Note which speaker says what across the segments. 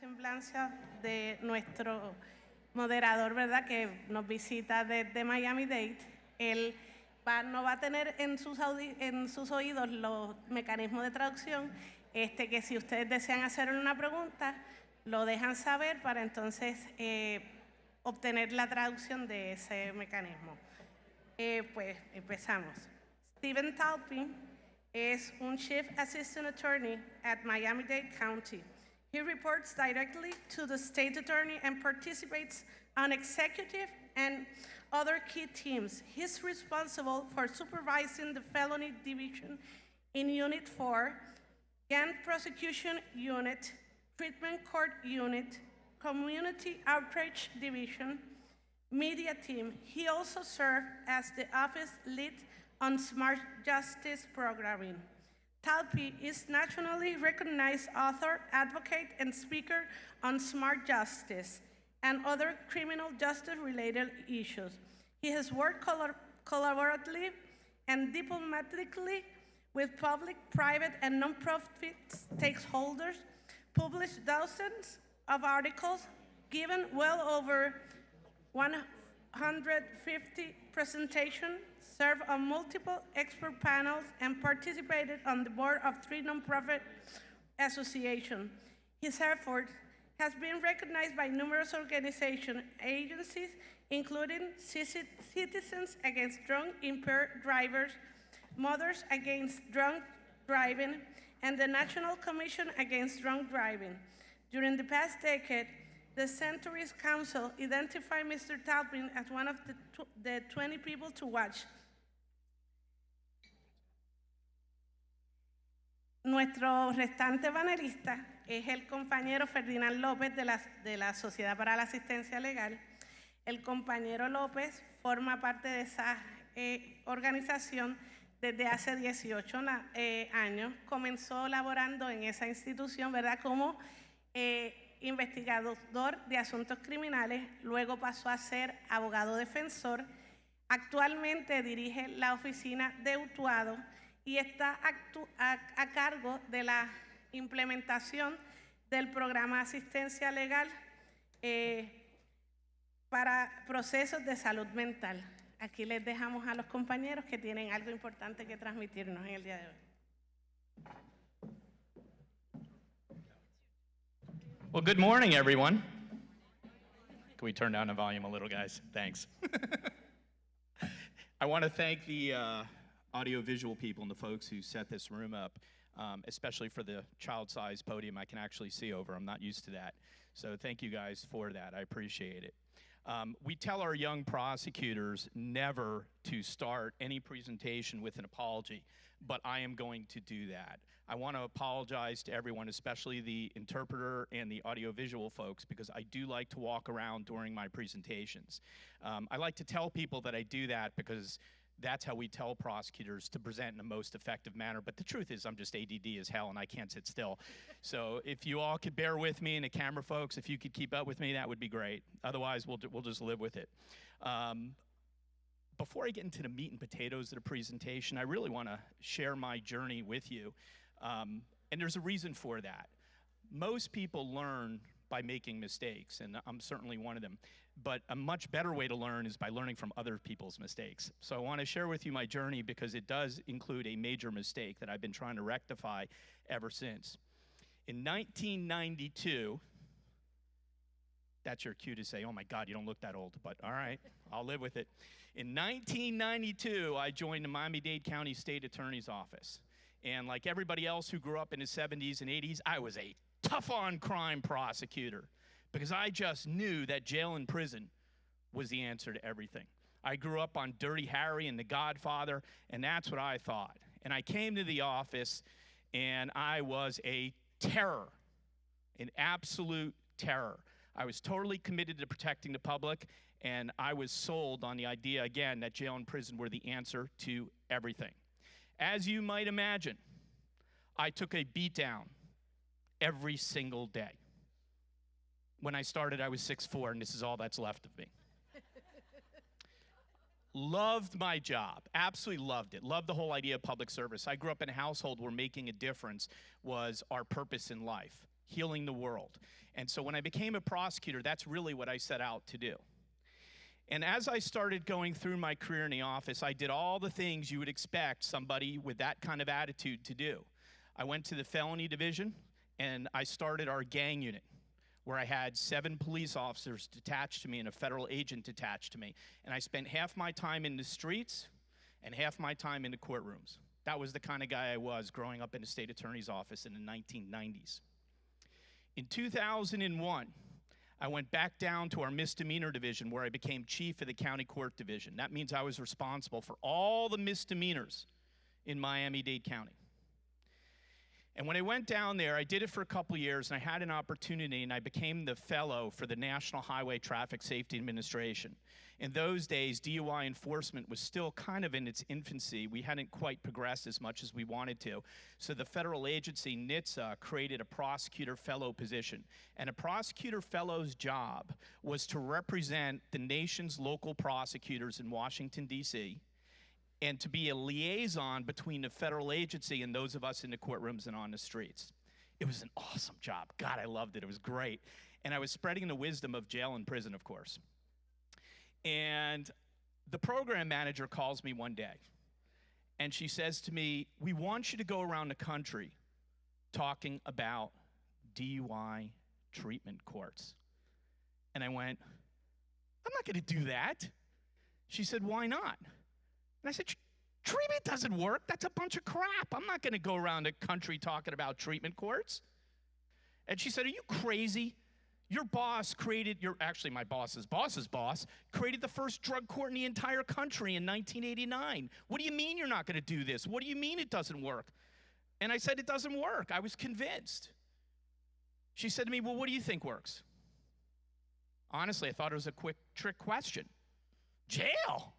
Speaker 1: semblanza de nuestro moderador, ¿verdad?, que nos visita desde Miami-Dade. Él no va a tener en sus oídos los mecanismos de traducción, que si ustedes desean hacer una pregunta, lo dejan saber para entonces obtener la traducción de ese mecanismo. Pues empezamos. Stephen Talpins is un Chief Assistant Attorney at Miami-Dade County. He reports directly to the State Attorney and participates on executive and other key teams. He's responsible for supervising the Felony Division in Unit 4, Gang Prosecution Unit, Treatment Court Unit, Community Outreach Division, Media Team. He also served as the office lead on Smart Justice Programming. Talpins is nationally recognized author, advocate, and speaker on smart justice and other criminal justice-related issues. He has worked collaboratively and diplomatically with public, private, and nonprofit stakeholders, published dozens of articles, given well over 150 presentations, served on multiple expert panels, and participated on the board of 3 nonprofit associations. His effort has been recognized by numerous organizations, agencies, including Citizens Against Drunk Impaired Drivers, Mothers Against Drunk Driving, and the National Commission Against Drunk Driving. During the past decade, the Centuries Council identified Mr. Talpins as one of the 20 people to watch. Nuestro restante panelista es el compañero Ferdinand López de la Sociedad para la Asistencia Legal. El compañero López forma parte de esa organización desde hace 18 años. Comenzó laborando en esa institución, ¿verdad?, como investigador de asuntos criminales, luego pasó a ser abogado defensor. Actualmente dirige la oficina de Utuado y está a cargo de la implementación del programa de asistencia legal para procesos de salud mental. Aquí les dejamos a los compañeros que tienen algo importante que transmitirnos en el día de hoy.
Speaker 2: Well, good morning, everyone. Can we turn down the volume a little, guys? Thanks. I want to thank the audiovisual people and the folks who set this room up, especially for the child-sized podium I can actually see over. I'm not used to that. So thank you guys for that. I appreciate it. We tell our young prosecutors never to start any presentation with an apology, but I am going to do that. I want to apologize to everyone, especially the interpreter and the audiovisual folks, because I do like to walk around during my presentations. I like to tell people that I do that because that's how we tell prosecutors to present in the most effective manner. But the truth is I'm just ADD as hell and I can't sit still. So if you all could bear with me and the camera folks, if you could keep up with me, that would be great. Otherwise, we'll just live with it. Before I get into the meat and potatoes of the presentation, I really want to share my journey with you. And there's a reason for that. Most people learn by making mistakes, and I'm certainly one of them. But a much better way to learn is by learning from other people's mistakes. So I want to share with you my journey because it does include a major mistake that I've been trying to rectify ever since. In 1992, that's your cue to say, oh my God, you don't look that old, but all right, I'll live with it. In 1992, I joined the Miami-Dade County State Attorney's Office. And like everybody else who grew up in the 70s and 80s, I was a tough-on-crime prosecutor because I just knew that jail and prison was the answer to everything. I grew up on Dirty Harry and The Godfather, and that's what I thought. And I came to the office, and I was a terror, an absolute terror. I was totally committed to protecting the public, and I was sold on the idea, again, that jail and prison were the answer to everything. As you might imagine, I took a beatdown every single day. When I started, I was 6'4", and this is all that's left of me. Loved my job, absolutely loved it. Loved the whole idea of public service. I grew up in a household where making a difference was our purpose in life. healing the world. And so when I became a prosecutor, that's really what I set out to do. And as I started going through my career in the office, I did all the things you would expect somebody with that kind of attitude to do. I went to the felony division, and I started our gang unit, where I had 7 police officers attached to me and a federal agent attached to me. And I spent half my time in the streets and half my time in the courtrooms. That was the kind of guy I was growing up in the state attorney's office in the 1990s. In 2001, I went back down to our misdemeanor division where I became chief of the county court division. That means I was responsible for all the misdemeanors in Miami-Dade County. And when I went down there, I did it for a couple years, and I had an opportunity, and I became the fellow for the National Highway Traffic Safety Administration. In those days, DUI enforcement was still kind of in its infancy. We hadn't quite progressed as much as we wanted to. So the federal agency, NHTSA, created a prosecutor fellow position. And a prosecutor fellow's job was to represent the nation's local prosecutors in Washington, D.C., and to be a liaison between the federal agency and those of us in the courtrooms and on the streets. It was an awesome job. God, I loved it. It was great. And I was spreading the wisdom of jail and prison, of course. And the program manager calls me one day, and she says to me, "We want you to go around the country talking about DUI treatment courts." And I went, "I'm not going to do that." She said, "Why not?" And I said, "Treatment doesn't work. That's a bunch of crap. I'm not going to go around the country talking about treatment courts." And she said, "Are you crazy? Your boss created, actually my boss's boss, created the first drug court in the entire country in 1989. What do you mean you're not going to do this? What do you mean it doesn't work?" And I said, "It doesn't work." I was convinced. She said to me, "Well, what do you think works?" Honestly, I thought it was a quick trick question. Jail.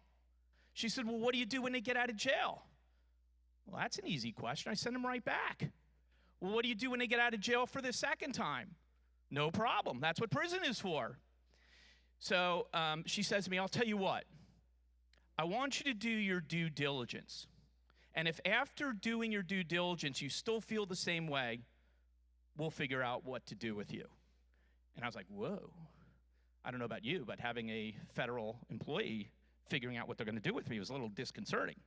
Speaker 2: She said, "Well, what do you do when they get out of jail?" Well, that's an easy question. I send them right back. "Well, what do you do when they get out of jail for the second time?" "No problem. That's what prison is for." So she says to me, "I'll tell you what. I want you to do your due diligence. And if after doing your due diligence you still feel the same way, we'll figure out what to do with you." And I was like, whoa. I don't know about you, but having a federal employee figuring out what they're going to do with me was a little disconcerting.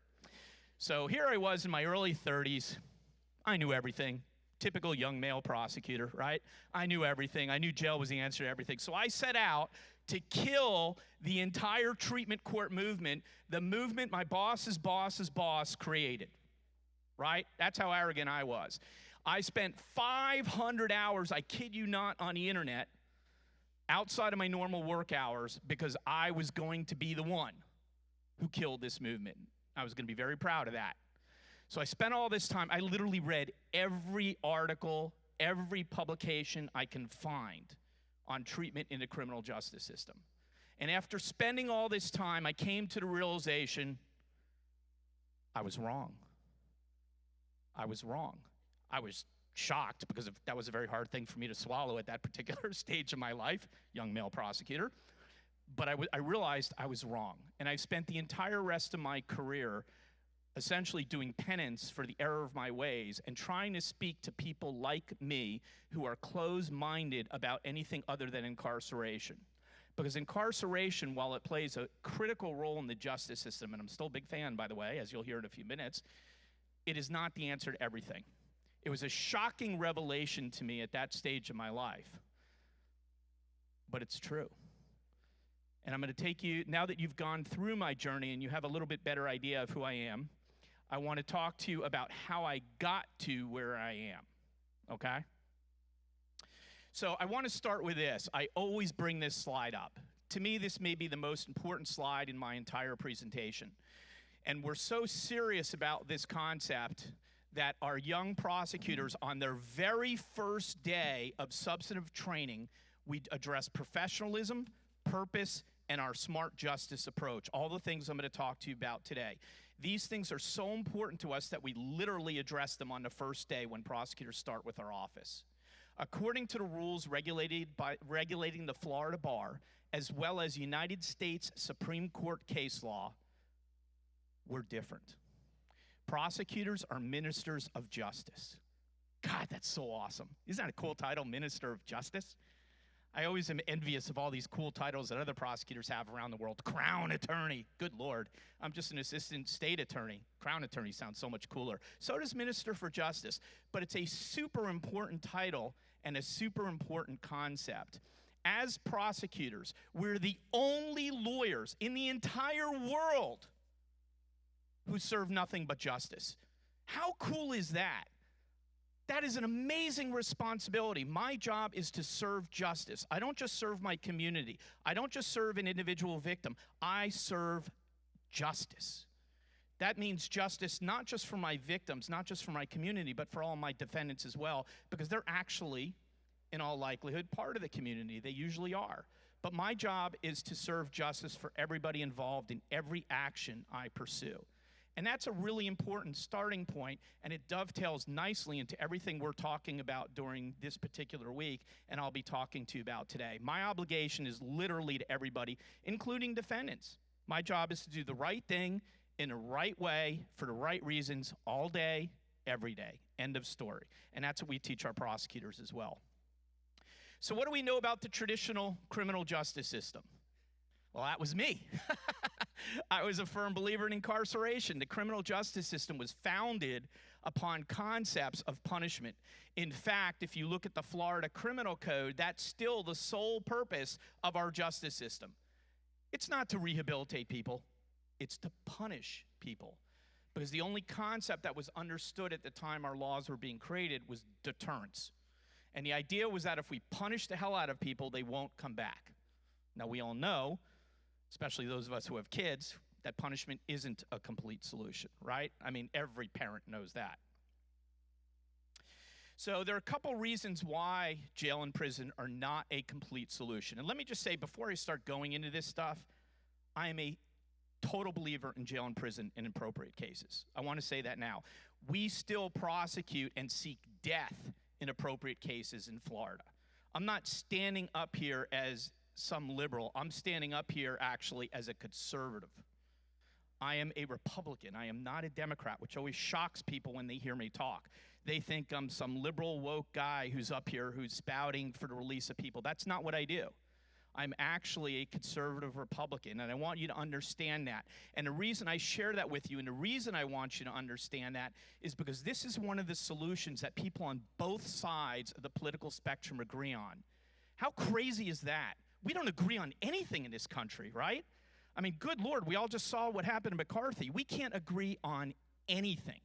Speaker 2: So here I was in my early 30s. I knew everything. Typical young male prosecutor, right? I knew everything. I knew jail was the answer to everything. So I set out to kill the entire treatment court movement, the movement my boss's boss created, right? That's how arrogant I was. I spent 500 hours, I kid you not, on the internet outside of my normal work hours because I was going to be the one who killed this movement. I was going to be very proud of that. So I spent all this time. I literally read every article, every publication I can find on treatment in the criminal justice system. And after spending all this time, I came to the realization I was wrong. I was wrong. I was shocked because that was a very hard thing for me to swallow at that particular stage of my life, young male prosecutor. But I realized I was wrong. And I spent the entire rest of my career essentially doing penance for the error of my ways and trying to speak to people like me who are closed-minded about anything other than incarceration. Because incarceration, while it plays a critical role in the justice system, and I'm still a big fan, by the way, as you'll hear in a few minutes, it is not the answer to everything. It was a shocking revelation to me at that stage of my life. But it's true. And I'm going to take you, now that you've gone through my journey and you have a little bit better idea of who I am, I want to talk to you about how I got to where I am, okay? So I want to start with this. I always bring this slide up. To me, this may be the most important slide in my entire presentation. And we're so serious about this concept that our young prosecutors, on their very first day of substantive training, we address professionalism, purpose, and our smart justice approach, all the things I'm going to talk to you about today. These things are so important to us that we literally address them on the first day when prosecutors start with our office. According to the rules regulating the Florida bar, as well as United States Supreme Court case law, we're different. Prosecutors are ministers of justice. God, that's so awesome. Isn't that a cool title, Minister of Justice? I always am envious of all these cool titles that other prosecutors have around the world. Crown Attorney. Good Lord. I'm just an assistant state attorney. Crown Attorney sounds so much cooler. So does Minister for Justice. But it's a super important title and a super important concept. As prosecutors, we're the only lawyers in the entire world who serve nothing but justice. How cool is that? That is an amazing responsibility. My job is to serve justice. I don't just serve my community. I don't just serve an individual victim. I serve justice. That means justice not just for my victims, not just for my community, but for all my defendants as well, because they're actually, in all likelihood, part of the community. They usually are. But my job is to serve justice for everybody involved in every action I pursue. And that's a really important starting point, and it dovetails nicely into everything we're talking about during this particular week, and I'll be talking to you about today. My obligation is literally to everybody, including defendants. My job is to do the right thing in the right way for the right reasons all day, every day. End of story. And that's what we teach our prosecutors as well. So what do we know about the traditional criminal justice system? Well, that was me. I was a firm believer in incarceration. The criminal justice system was founded upon concepts of punishment. In fact, if you look at the Florida Criminal Code, that's still the sole purpose of our justice system. It's not to rehabilitate people. It's to punish people. Because the only concept that was understood at the time our laws were being created was deterrence. And the idea was that if we punish the hell out of people, they won't come back. Now, we all know, especially those of us who have kids, that punishment isn't a complete solution, right? I mean, every parent knows that. So there are a couple reasons why jail and prison are not a complete solution. And let me just say, before I start going into this stuff, I am a total believer in jail and prison in appropriate cases. I want to say that now. We still prosecute and seek death in appropriate cases in Florida. I'm not standing up here as some liberal. I'm standing up here actually as a conservative. I am a Republican. I am not a Democrat, which always shocks people when they hear me talk. They think I'm some liberal woke guy who's up here who's spouting for the release of people. That's not what I do. I'm actually a conservative Republican, and I want you to understand that. And the reason I share that with you, and the reason I want you to understand that, is because this is one of the solutions that people on both sides of the political spectrum agree on. How crazy is that? We don't agree on anything in this country, right? I mean, good Lord, we all just saw what happened to McCarthy. We can't agree on anything.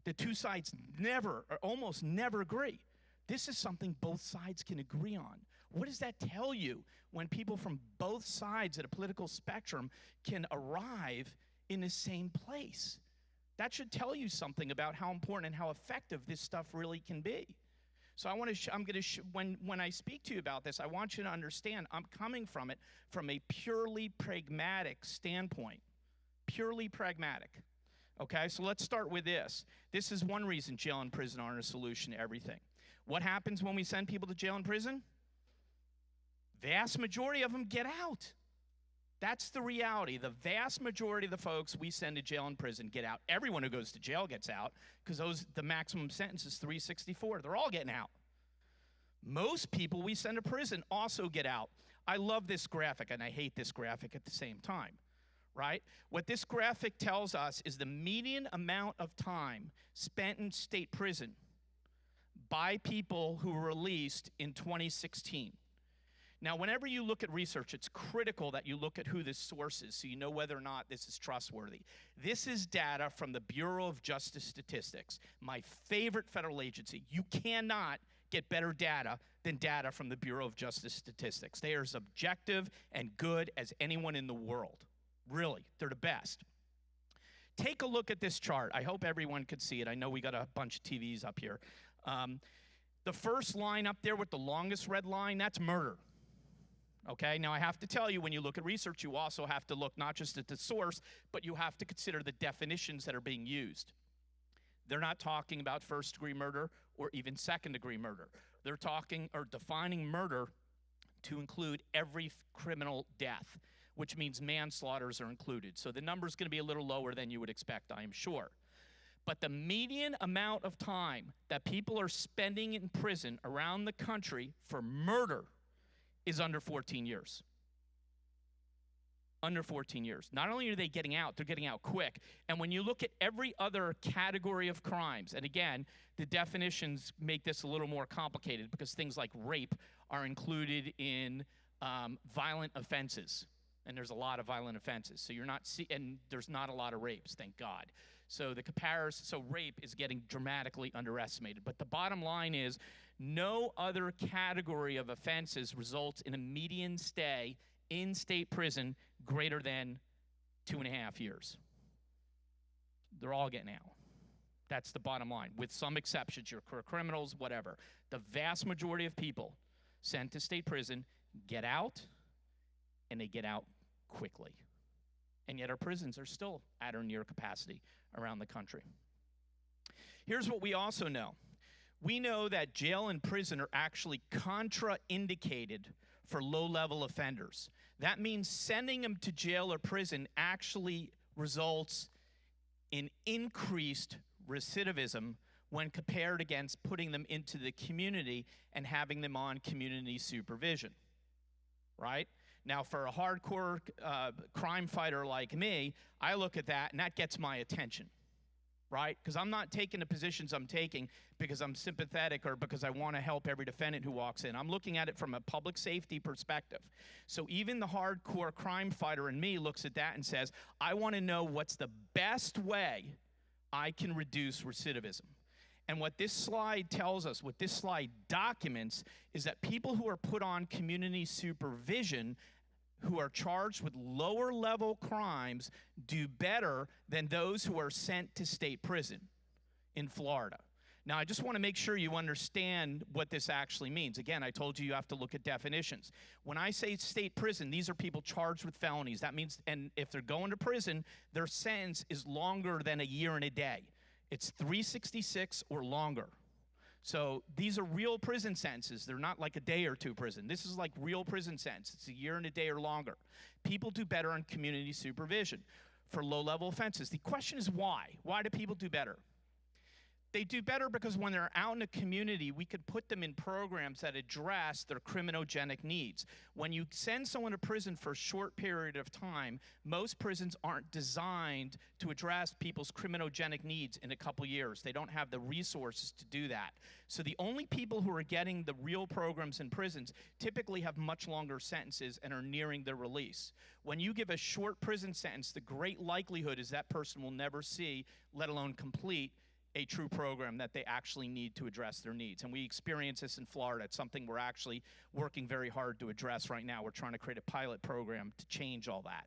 Speaker 2: The two sides never, or almost never agree. This is something both sides can agree on. What does that tell you when people from both sides of the political spectrum can arrive in the same place? That should tell you something about how important and how effective this stuff really can be. So when I speak to you about this, I want you to understand I'm coming from it from a purely pragmatic standpoint. Purely pragmatic. Okay, so let's start with this. This is one reason jail and prison aren't a solution to everything. What happens when we send people to jail and prison? Vast majority of them get out. That's the reality. The vast majority of the folks we send to jail and prison get out. Everyone who goes to jail gets out because the maximum sentence is 364. They're all getting out. Most people we send to prison also get out. I love this graphic, and I hate this graphic at the same time, right? What this graphic tells us is the median amount of time spent in state prison by people who were released in 2016. Now, whenever you look at research, it's critical that you look at who this source is so you know whether or not this is trustworthy. This is data from the Bureau of Justice Statistics, my favorite federal agency. You cannot get better data than data from the Bureau of Justice Statistics. They are as objective and good as anyone in the world. Really, they're the best. Take a look at this chart. I hope everyone could see it. I know we got a bunch of TVs up here. The first line up there with the longest red line, that's murder. Okay, now I have to tell you, when you look at research, you also have to look not just at the source, but you have to consider the definitions that are being used. They're not talking about first-degree murder or even second-degree murder. They're talking or defining murder to include every criminal death, which means manslaughters are included. So the number's going to be a little lower than you would expect, I am sure. But the median amount of time that people are spending in prison around the country for murder is under 14 years. Under 14 years. Not only are they getting out, they're getting out quick. And when you look at every other category of crimes, and again, the definitions make this a little more complicated because things like rape are included in violent offenses. And there's a lot of violent offenses. So you're not and there's not a lot of rapes, thank God. So the comparison, so rape is getting dramatically underestimated. But the bottom line is no other category of offenses results in a median stay in state prison greater than 2.5 years. They're all getting out. That's the bottom line, with some exceptions, your criminals, whatever. The vast majority of people sent to state prison get out, and they get out quickly. And yet our prisons are still at or near capacity around the country. Here's what we also know. We know that jail and prison are actually contraindicated for low-level offenders. That means sending them to jail or prison actually results in increased recidivism when compared against putting them into the community and having them on community supervision, right? Now, for a hardcore crime fighter like me, I look at that and that gets my attention, right? Because I'm not taking the positions I'm taking because I'm sympathetic or because I want to help every defendant who walks in. I'm looking at it from a public safety perspective. So even the hardcore crime fighter in me looks at that and says, I want to know what's the best way I can reduce recidivism. And what this slide tells us, what this slide documents, is that people who are put on community supervision who are charged with lower level crimes do better than those who are sent to state prison in Florida. Now, I just want to make sure you understand what this actually means. Again, I told you have to look at definitions. When I say state prison, these are people charged with felonies. That means, and if they're going to prison, their sentence is longer than a year and a day. It's 366 or longer. So these are real prison sentences. They're not like a day or two prison. This is like real prison sentence. It's a year and a day or longer. People do better on community supervision for low-level offenses. The question is why? Why do people do better? They do better because when they're out in the community, we could put them in programs that address their criminogenic needs. When you send someone to prison for a short period of time, most prisons aren't designed to address people's criminogenic needs in a couple years. They don't have the resources to do that. So the only people who are getting the real programs in prisons typically have much longer sentences and are nearing their release. When you give a short prison sentence, the great likelihood is that person will never see, let alone complete, a true program that they actually need to address their needs. And we experience this in Florida. It's something we're actually working very hard to address right now. We're trying to create a pilot program to change all that.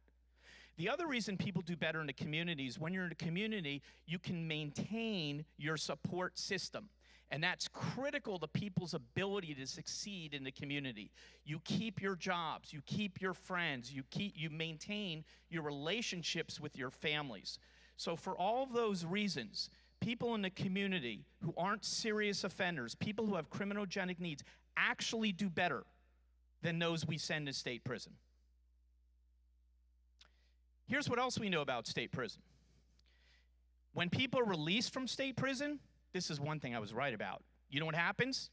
Speaker 2: The other reason people do better in the community is when you're in a community, you can maintain your support system. And that's critical to people's ability to succeed in the community. You keep your jobs, you keep your friends, you maintain your relationships with your families. So for all of those reasons, people in the community who aren't serious offenders, people who have criminogenic needs, actually do better than those we send to state prison. Here's what else we know about state prison. When people are released from state prison, this is one thing I was right about. You know what happens?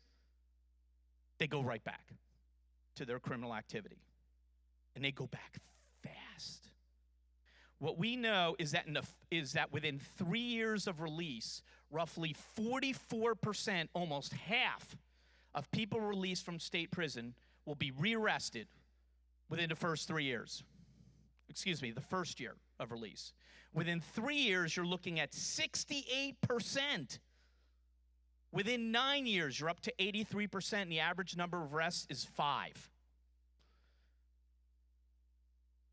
Speaker 2: They go right back to their criminal activity. And they go back fast. What we know is that within 3 years of release, roughly 44%, almost half of people released from state prison will be rearrested within the first 3 years. Excuse me, the first year of release. Within 3 years, you're looking at 68%. Within 9 years, you're up to 83%, and the average number of arrests is 5.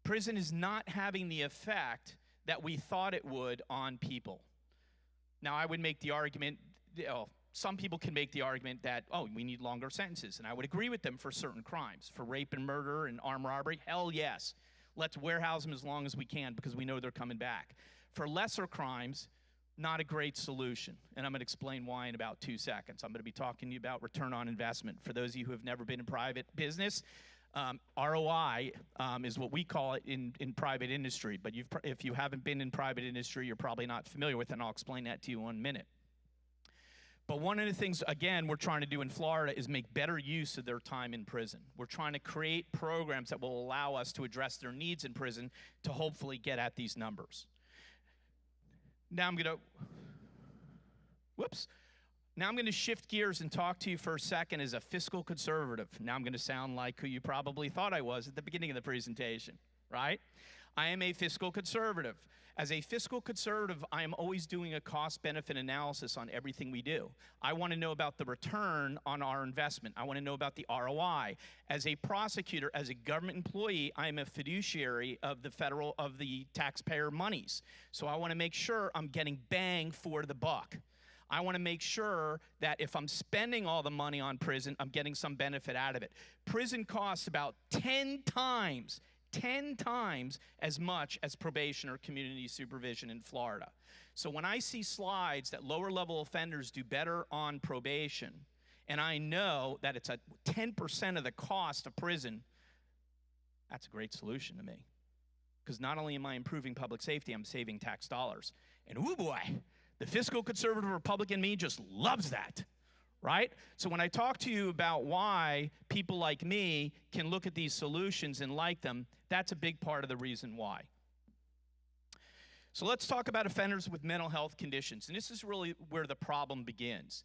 Speaker 2: Prison is not having the effect that we thought it would on people. Now, I would make the argument, some people can make the argument that, we need longer sentences, and I would agree with them for certain crimes. For rape and murder and armed robbery, hell yes. Let's warehouse them as long as we can because we know they're coming back. For lesser crimes, not a great solution, and I'm going to explain why in about 2 seconds. I'm going to be talking to you about return on investment. For those of you who have never been in private business, ROI is what we call it in private industry, but if you haven't been in private industry, you're probably not familiar with it, and I'll explain that to you in 1 minute. But one of the things, again, we're trying to do in Florida is make better use of their time in prison. We're trying to create programs that will allow us to address their needs in prison to hopefully get at these numbers. Now I'm going to shift gears and talk to you for a second as a fiscal conservative. Now I'm going to sound like who you probably thought I was at the beginning of the presentation, right? I am a fiscal conservative. As a fiscal conservative, I am always doing a cost-benefit analysis on everything we do. I want to know about the return on our investment. I want to know about the ROI. As a prosecutor, as a government employee, I am a fiduciary of the taxpayer monies. So I want to make sure I'm getting bang for the buck. I want to make sure that if I'm spending all the money on prison, I'm getting some benefit out of it. Prison costs about 10 times as much as probation or community supervision in Florida. So when I see slides that lower level offenders do better on probation, and I know that it's 10% of the cost of prison, that's a great solution to me. Because not only am I improving public safety, I'm saving tax dollars. And ooh boy, the fiscal conservative Republican me just loves that. Right? So when I talk to you about why people like me can look at these solutions and like them, that's a big part of the reason why. So let's talk about offenders with mental health conditions. And this is really where the problem begins.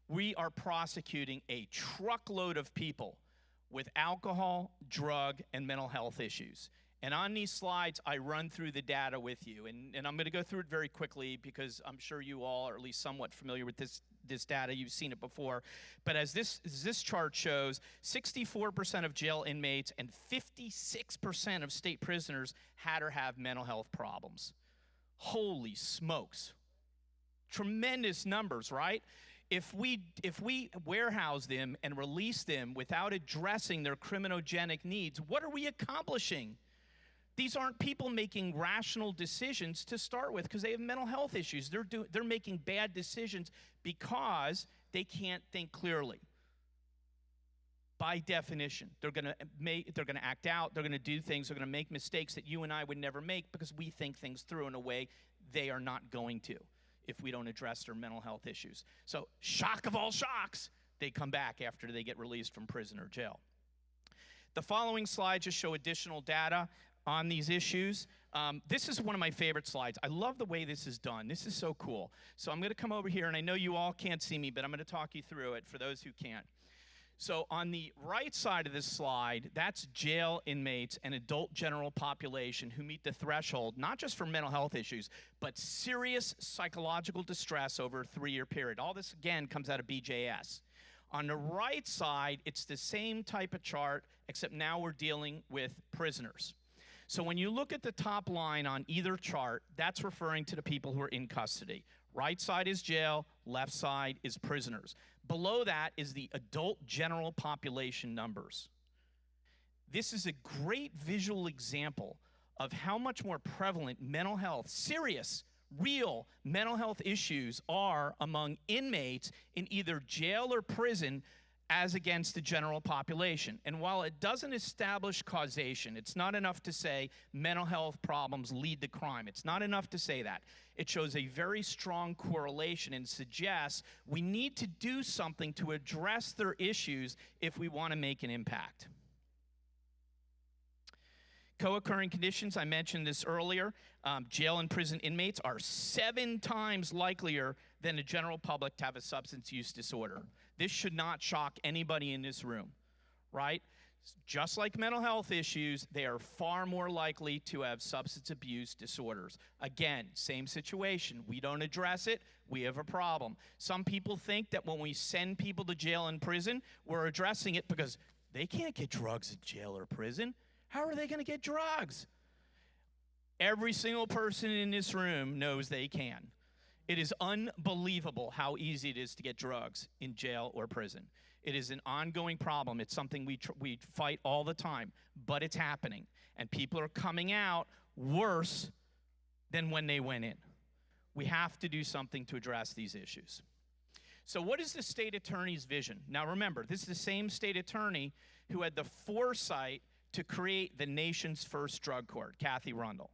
Speaker 2: We are prosecuting a truckload of people with alcohol, drug, and mental health issues. And on these slides, I run through the data with you. And I'm going to go through it very quickly because I'm sure you all are at least somewhat familiar with this data. You've seen it before. But as this chart shows, 64% of jail inmates and 56% of state prisoners had or have mental health problems. Holy smokes. Tremendous numbers, right? If we warehouse them and release them without addressing their criminogenic needs, what are we accomplishing? These aren't people making rational decisions to start with because they have mental health issues. They're making bad decisions because they can't think clearly. By definition, they're going to act out. They're going to do things. They're going to make mistakes that you and I would never make because we think things through in a way they are not going to if we don't address their mental health issues. So, shock of all shocks, they come back after they get released from prison or jail. The following slides just show additional data on these issues. This is one of my favorite slides. I love the way this is done. This is so cool. So I'm going to come over here, and I know you all can't see me, but I'm going to talk you through it for those who can't. So on the right side of this slide, that's jail inmates and adult general population who meet the threshold, not just for mental health issues, but serious psychological distress over a 3-year period. All this, again, comes out of BJS. On the right side, it's the same type of chart, except now we're dealing with prisoners. So when you look at the top line on either chart, that's referring to the people who are in custody. Right side is jail, left side is prisoners. Below that is the adult general population numbers. This is a great visual example of how much more prevalent mental health, serious, real mental health issues are among inmates in either jail or prison as against the general population. And while it doesn't establish causation, it's not enough to say mental health problems lead to crime. It's not enough to say that. It shows a very strong correlation and suggests we need to do something to address their issues if we want to make an impact. Co-occurring conditions, I mentioned this earlier. Jail and prison inmates are 7 times likelier than the general public to have a substance use disorder. This should not shock anybody in this room, right? Just like mental health issues, they are far more likely to have substance abuse disorders. Again, same situation. We don't address it, we have a problem. Some people think that when we send people to jail and prison, we're addressing it because they can't get drugs in jail or prison. How are they going to get drugs? Every single person in this room knows they can. It is unbelievable how easy it is to get drugs in jail or prison. It is an ongoing problem. It's something we fight all the time, but it's happening. And people are coming out worse than when they went in. We have to do something to address these issues. So what is the state attorney's vision? Now remember, this is the same state attorney who had the foresight to create the nation's first drug court, Kathy Rundle.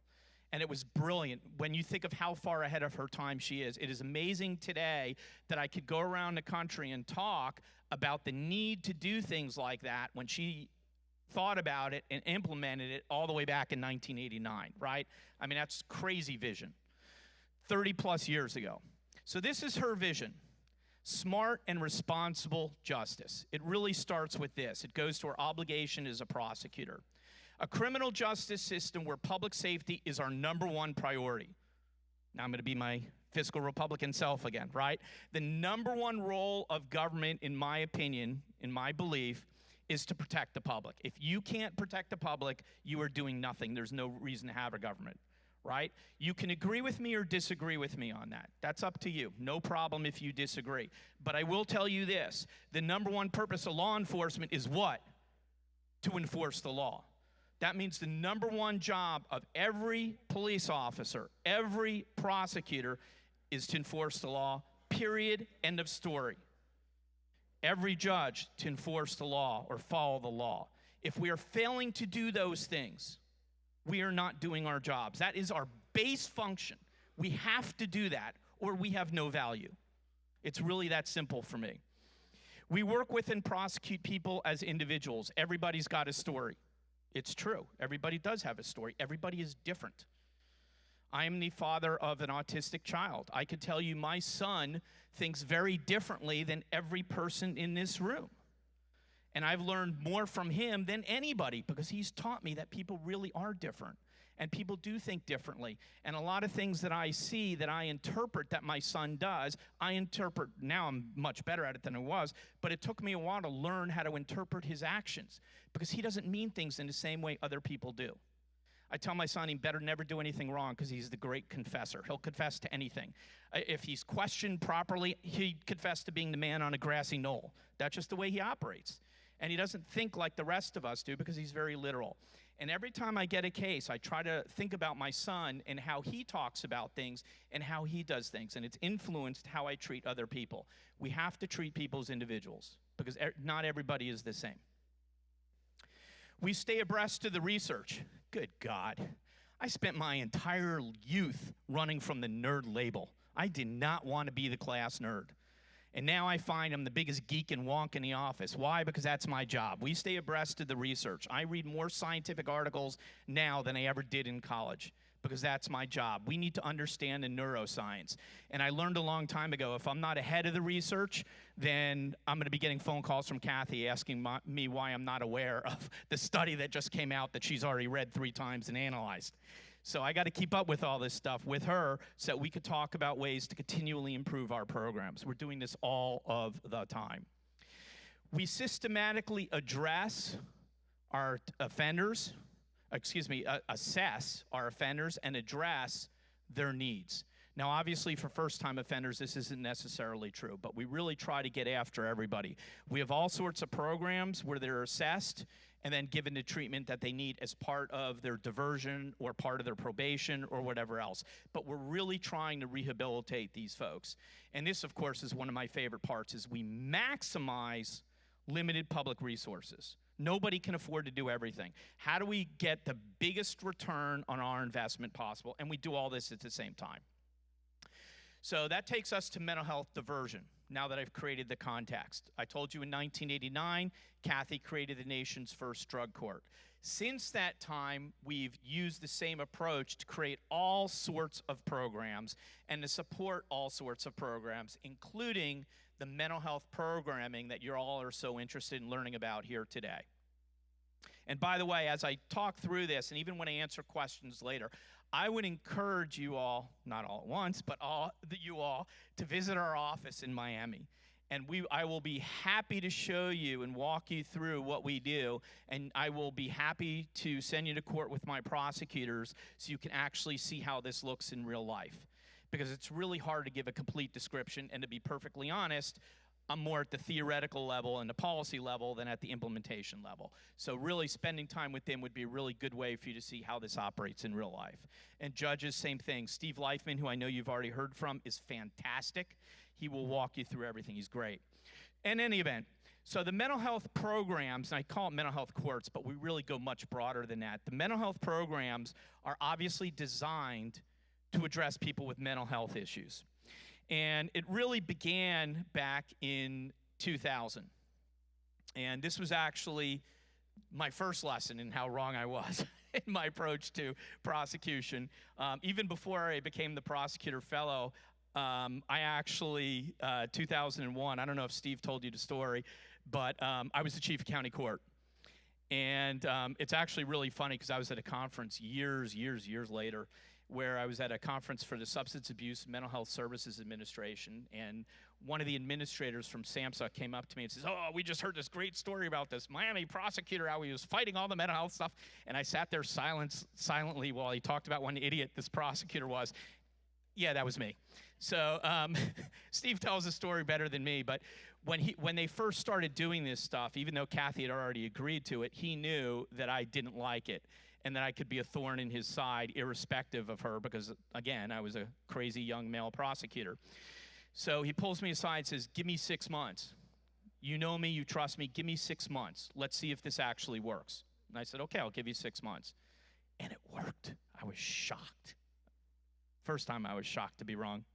Speaker 2: And it was brilliant. When you think of how far ahead of her time she is, it is amazing today that I could go around the country and talk about the need to do things like that when she thought about it and implemented it all the way back in 1989, right? I mean, that's crazy vision. 30 plus years ago. So this is her vision. Smart and responsible justice. It really starts with this. It goes to our obligation as a prosecutor. A criminal justice system where public safety is our #1 priority. Now I'm going to be my fiscal Republican self again, right? The #1 role of government, in my opinion, in my belief, is to protect the public. If you can't protect the public, you are doing nothing. There's no reason to have a government, right? You can agree with me or disagree with me on that. That's up to you. No problem if you disagree. But I will tell you this. The #1 purpose of law enforcement is what? To enforce the law. That means the #1 job of every police officer, every prosecutor, is to enforce the law, period, end of story. Every judge to enforce the law or follow the law. If we are failing to do those things, we are not doing our jobs. That is our base function. We have to do that or we have no value. It's really that simple for me. We work with and prosecute people as individuals. Everybody's got a story. It's true. Everybody does have a story. Everybody is different. I am the father of an autistic child. I could tell you my son thinks very differently than every person in this room. And I've learned more from him than anybody because he's taught me that people really are different. And people do think differently. And a lot of things that I see that I interpret that my son does, I interpret, now I'm much better at it than I was, but it took me a while to learn how to interpret his actions because he doesn't mean things in the same way other people do. I tell my son he better never do anything wrong because he's the great confessor. He'll confess to anything. If he's questioned properly, he'd confess to being the man on a grassy knoll. That's just the way he operates. And he doesn't think like the rest of us do because he's very literal. And every time I get a case, I try to think about my son and how he talks about things and how he does things. And it's influenced how I treat other people. We have to treat people as individuals because not everybody is the same. We stay abreast of the research. Good God. I spent my entire youth running from the nerd label. I did not want to be the class nerd. And now I find I'm the biggest geek and wonk in the office. Why? Because that's my job. We stay abreast of the research. I read more scientific articles now than I ever did in college because that's my job. We need to understand the neuroscience. And I learned a long time ago, if I'm not ahead of the research, then I'm going to be getting phone calls from Kathy asking me why I'm not aware of the study that just came out that she's already read 3 times and analyzed. So I got to keep up with all this stuff with her so that we could talk about ways to continually improve our programs. We're doing this all of the time. We systematically address our offenders, assess our offenders and address their needs. Now, obviously, for first-time offenders, this isn't necessarily true, but we really try to get after everybody. We have all sorts of programs where they're assessed and then given the treatment that they need as part of their diversion or part of their probation or whatever else. But we're really trying to rehabilitate these folks. And this, of course, is one of my favorite parts, is we maximize limited public resources. Nobody can afford to do everything. How do we get the biggest return on our investment possible? And we do all this at the same time. So that takes us to mental health diversion, now that I've created the context. I told you in 1989, Kathy created the nation's first drug court. Since that time, we've used the same approach to create all sorts of programs and to support all sorts of programs, including the mental health programming that you all are so interested in learning about here today. And by the way, as I talk through this, and even when I answer questions later, I would encourage you all, not all at once, but you all, to visit our office in Miami. And I will be happy to show you and walk you through what we do, and I will be happy to send you to court with my prosecutors so you can actually see how this looks in real life. Because it's really hard to give a complete description, and to be perfectly honest, I'm more at the theoretical level and the policy level than at the implementation level. So really spending time with them would be a really good way for you to see how this operates in real life. And judges, same thing. Steve Leifman, who I know you've already heard from, is fantastic. He will walk you through everything. He's great. In any event, so the mental health programs, and I call it mental health courts, but we really go much broader than that. The mental health programs are obviously designed to address people with mental health issues. And it really began back in 2000. And this was actually my first lesson in how wrong I was in my approach to prosecution. Even before I became the prosecutor fellow, I actually, 2001, I don't know if Steve told you the story, but I was the chief of county court. And it's actually really funny because I was at a conference years later where I was at a conference for the Substance Abuse Mental Health Services Administration, and one of the administrators from SAMHSA came up to me and says, "Oh, we just heard this great story about this Miami prosecutor, how he was fighting all the mental health stuff." And I sat there silently while he talked about what an idiot this prosecutor was. Yeah, that was me. So Steve tells the story better than me, but when they first started doing this stuff, even though Kathy had already agreed to it, he knew that I didn't like it and that I could be a thorn in his side irrespective of her because, again, I was a crazy young male prosecutor. So he pulls me aside and says, "Give me 6 months. You know me, you trust me, give me 6 months. Let's see if this actually works." And I said, "Okay, I'll give you 6 months." And it worked. I was shocked. First time I was shocked, to be wrong.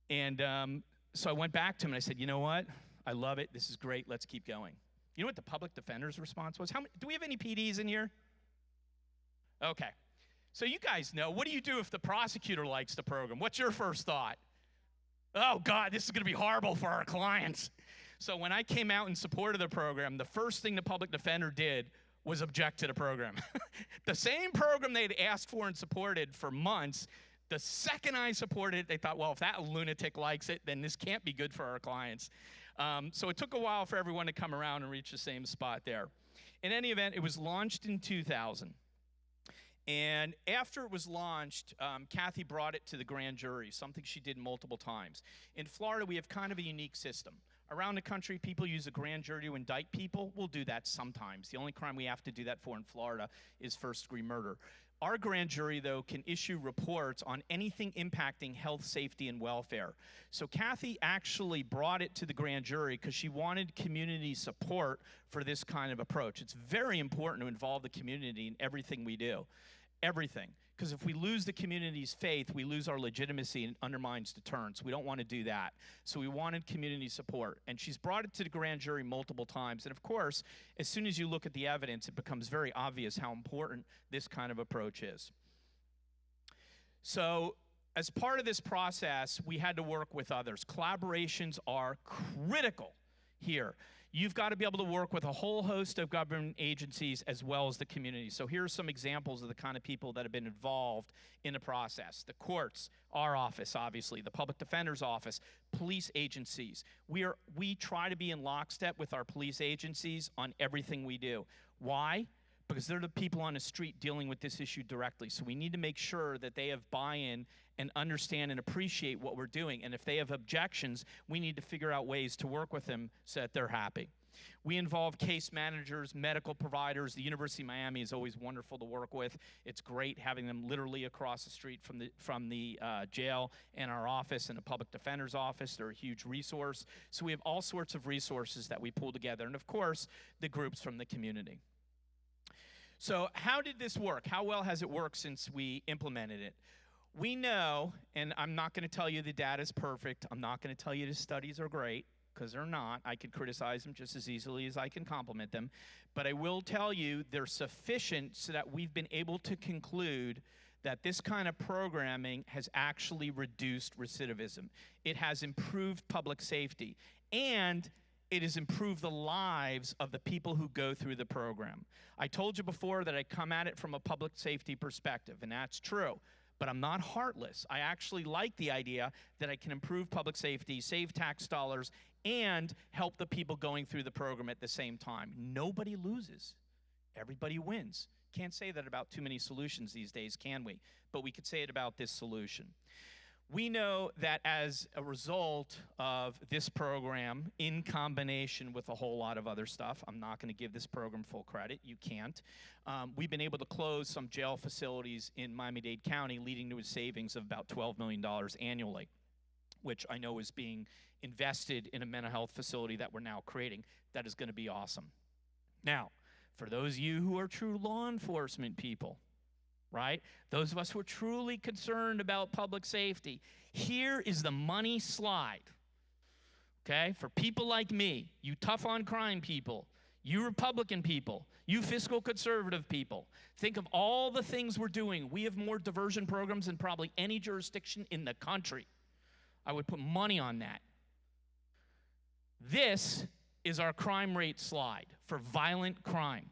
Speaker 2: And so I went back to him and I said, "You know what? I love it. This is great. Let's keep going." You know what the public defender's response was? Do we have any PDs in here? Okay. So you guys know, what do you do if the prosecutor likes the program? What's your first thought? Oh, God, this is going to be horrible for our clients. So when I came out in support of the program, the first thing the public defender did was object to the program. The same program they'd asked for and supported for months, the second I supported it, they thought, well, if that lunatic likes it, then this can't be good for our clients. So it took a while for everyone to come around and reach the same spot there. In any event, it was launched in 2000. And after it was launched, Kathy brought it to the grand jury, something she did multiple times. In Florida, we have kind of a unique system. Around the country, people use a grand jury to indict people. We'll do that sometimes. The only crime we have to do that for in Florida is first-degree murder. Our grand jury, though, can issue reports on anything impacting health, safety, and welfare. So Kathy actually brought it to the grand jury because she wanted community support for this kind of approach. It's very important to involve the community in everything we do. Everything. Because if we lose the community's faith, we lose our legitimacy and it undermines deterrence. We don't want to do that. So we wanted community support. And she's brought it to the grand jury multiple times. And of course, as soon as you look at the evidence, it becomes very obvious how important this kind of approach is. So as part of this process, we had to work with others. Collaborations are critical here. You've got to be able to work with a whole host of government agencies as well as the community. So here are some examples of the kind of people that have been involved in the process. The courts, our office, obviously, the public defender's office, police agencies. We try to be in lockstep with our police agencies on everything we do. Why? Because they're the people on the street dealing with this issue directly. So we need to make sure that they have buy-in and understand and appreciate what we're doing. And if they have objections, we need to figure out ways to work with them so that they're happy. We involve case managers, medical providers. The University of Miami is always wonderful to work with. It's great having them literally across the street from the jail and our office and the public defender's office. They're a huge resource. So we have all sorts of resources that we pull together. And of course, the groups from the community. So how did this work? How well has it worked since we implemented it? We know, and I'm not going to tell you the data is perfect. I'm not going to tell you the studies are great, because they're not. I could criticize them just as easily as I can compliment them. But I will tell you they're sufficient so that we've been able to conclude that this kind of programming has actually reduced recidivism. It has improved public safety. And it has improved the lives of the people who go through the program. I told you before that I come at it from a public safety perspective, and that's true. But I'm not heartless. I actually like the idea that I can improve public safety, save tax dollars, and help the people going through the program at the same time. Nobody loses. Everybody wins. Can't say that about too many solutions these days, can we? But we could say it about this solution. We know that as a result of this program, in combination with a whole lot of other stuff, I'm not going to give this program full credit, you can't, we've been able to close some jail facilities in Miami-Dade County, leading to a savings of about $12 million annually. which I know is being invested in a mental health facility that we're now creating. That is going to be awesome. Now, for those of you who are true law enforcement people, right? Those of us who are truly concerned about public safety, here is the money slide, okay? For people like me, you tough on crime people, you Republican people, you fiscal conservative people, think of all the things we're doing. We have more diversion programs than probably any jurisdiction in the country. I would put money on that. This is our crime rate slide for violent crime.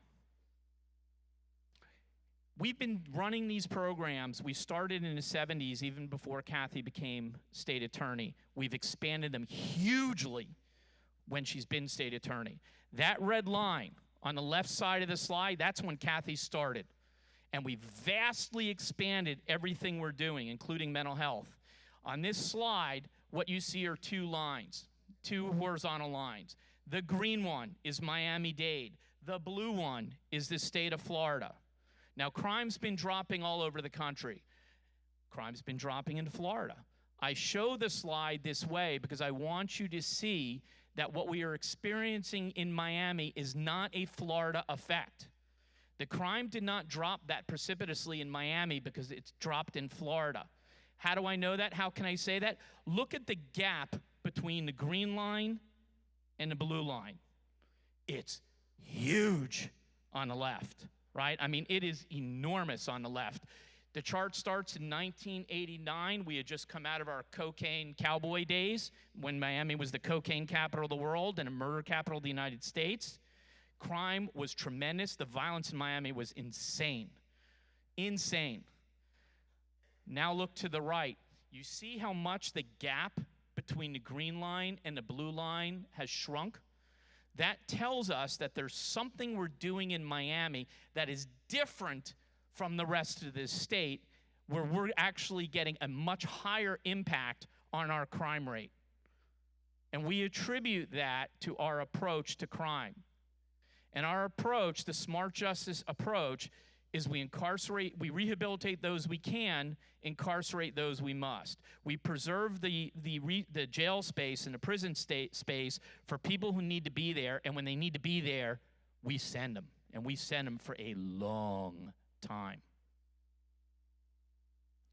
Speaker 2: We've been running these programs. We started in the 70s, even before Kathy became state attorney. We've expanded them hugely when she's been state attorney. That red line on the left side of the slide, that's when Kathy started. And we've vastly expanded everything we're doing, including mental health. On this slide, what you see are two lines, two horizontal lines. The green one is Miami-Dade. The blue one is the state of Florida. Now, crime's been dropping all over the country. Crime's been dropping in Florida. I show the slide this way because I want you to see that what we are experiencing in Miami is not a Florida effect. The crime did not drop that precipitously in Miami because it's dropped in Florida. How do I know that? How can I say that? Look at the gap between the green line and the blue line. It's huge on the left, right? I mean, it is enormous on the left. The chart starts in 1989. We had just come out of our cocaine cowboy days when Miami was the cocaine capital of the world and a murder capital of the United States. Crime was tremendous. The violence in Miami was insane. Insane. Now look to the right. You see how much the gap between the green line and the blue line has shrunk? That tells us that there's something we're doing in Miami that is different from the rest of the state, where we're actually getting a much higher impact on our crime rate. And we attribute that to our approach to crime. And our approach, the smart justice approach, is we rehabilitate those we can, incarcerate those we must. We preserve the jail space and the prison space for people who need to be there, and when they need to be there, we send them, and we send them for a long time.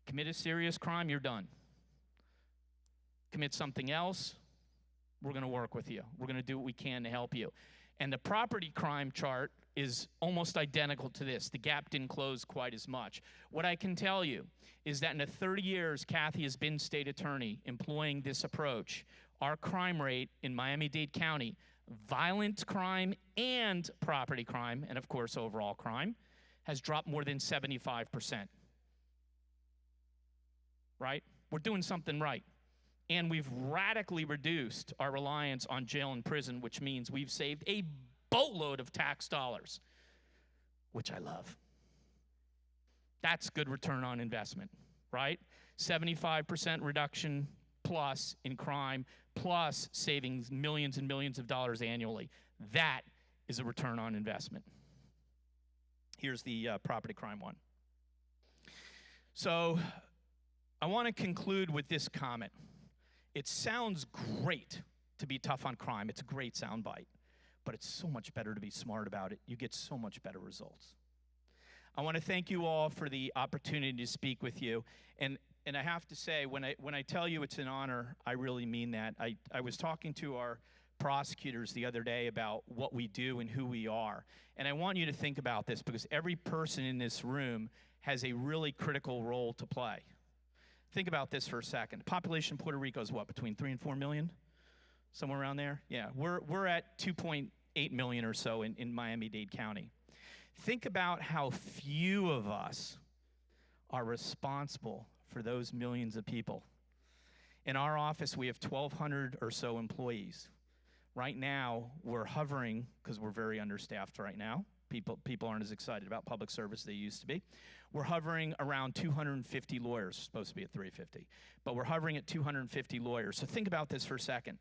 Speaker 2: Commit a serious crime, you're done. Commit something else, we're going to work with you. We're going to do what we can to help you. And the property crime chart is almost identical to this. The gap didn't close quite as much. What I can tell you is that in the 30 years Kathy has been state attorney employing this approach, our crime rate in Miami-Dade County, violent crime and property crime, and of course overall crime, has dropped more than 75%. Right? We're doing something right. And we've radically reduced our reliance on jail and prison, which means we've saved a boatload of tax dollars, which I love. That's good return on investment, right? 75% reduction plus in crime, plus saving millions and millions of dollars annually. That is a return on investment. Here's the property crime one. So I want to conclude with this comment. It sounds great to be tough on crime. It's a great soundbite, but it's so much better to be smart about it. You get so much better results. I want to thank you all for the opportunity to speak with you. And I have to say, when I tell you it's an honor, I really mean that. I was talking to our prosecutors the other day about what we do and who we are. And I want you to think about this, because every person in this room has a really critical role to play. Think about this for a second. The population of Puerto Rico is what, between 3 and 4 million? Somewhere around there? Yeah, we're at 2.8 million or so in Miami-Dade County. Think about how few of us are responsible for those millions of people. In our office, we have 1,200 or so employees. Right now, we're hovering, because we're very understaffed right now. People aren't as excited about public service as they used to be. We're hovering around 250 lawyers, supposed to be at 350, but we're hovering at 250 lawyers. So think about this for a second.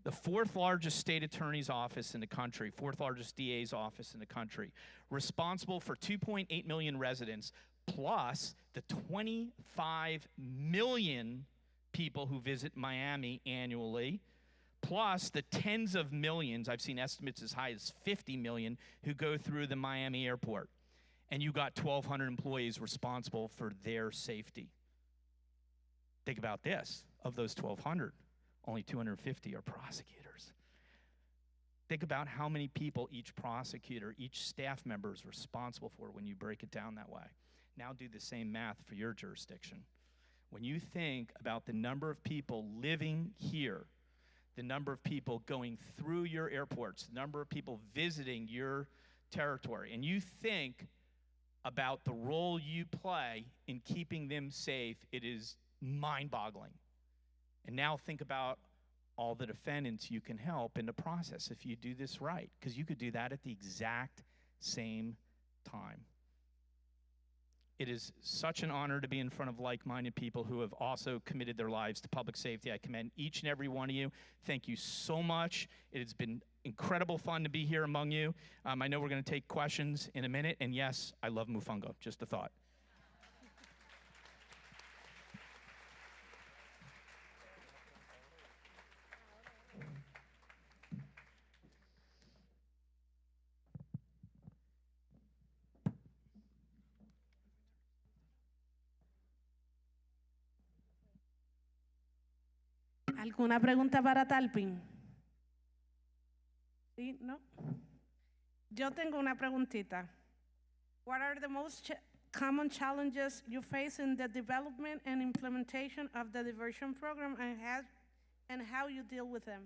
Speaker 2: The 4th largest state attorney's office in the country, 4th largest DA's office in the country, responsible for 2.8 million residents, plus the 25 million people who visit Miami annually, plus the tens of millions, I've seen estimates as high as 50 million, who go through the Miami airport. And you got 1,200 employees responsible for their safety. Think about this. Of those 1,200, only 250 are prosecutors. Think about how many people each prosecutor, each staff member is responsible for when you break it down that way. Now do the same math for your jurisdiction. When you think about the number of people living here, the number of people going through your airports, the number of people visiting your territory, and you think about the role you play in keeping them safe, it is mind-boggling. And now think about all the defendants you can help in the process if you do this right, because you could do that at the exact same time. It is such an honor to be in front of like-minded people who have also committed their lives to public safety. I commend each and every one of you. Thank you so much. It has been incredible fun to be here among you. I know we're going to take questions in a minute, and yes, I love Mofongo, just a thought.
Speaker 1: ¿Alguna pregunta para Talpin? ¿Sí? ¿No? Yo tengo una preguntita. What are the most common challenges you face in the development and implementation of the diversion program, and how you deal with them?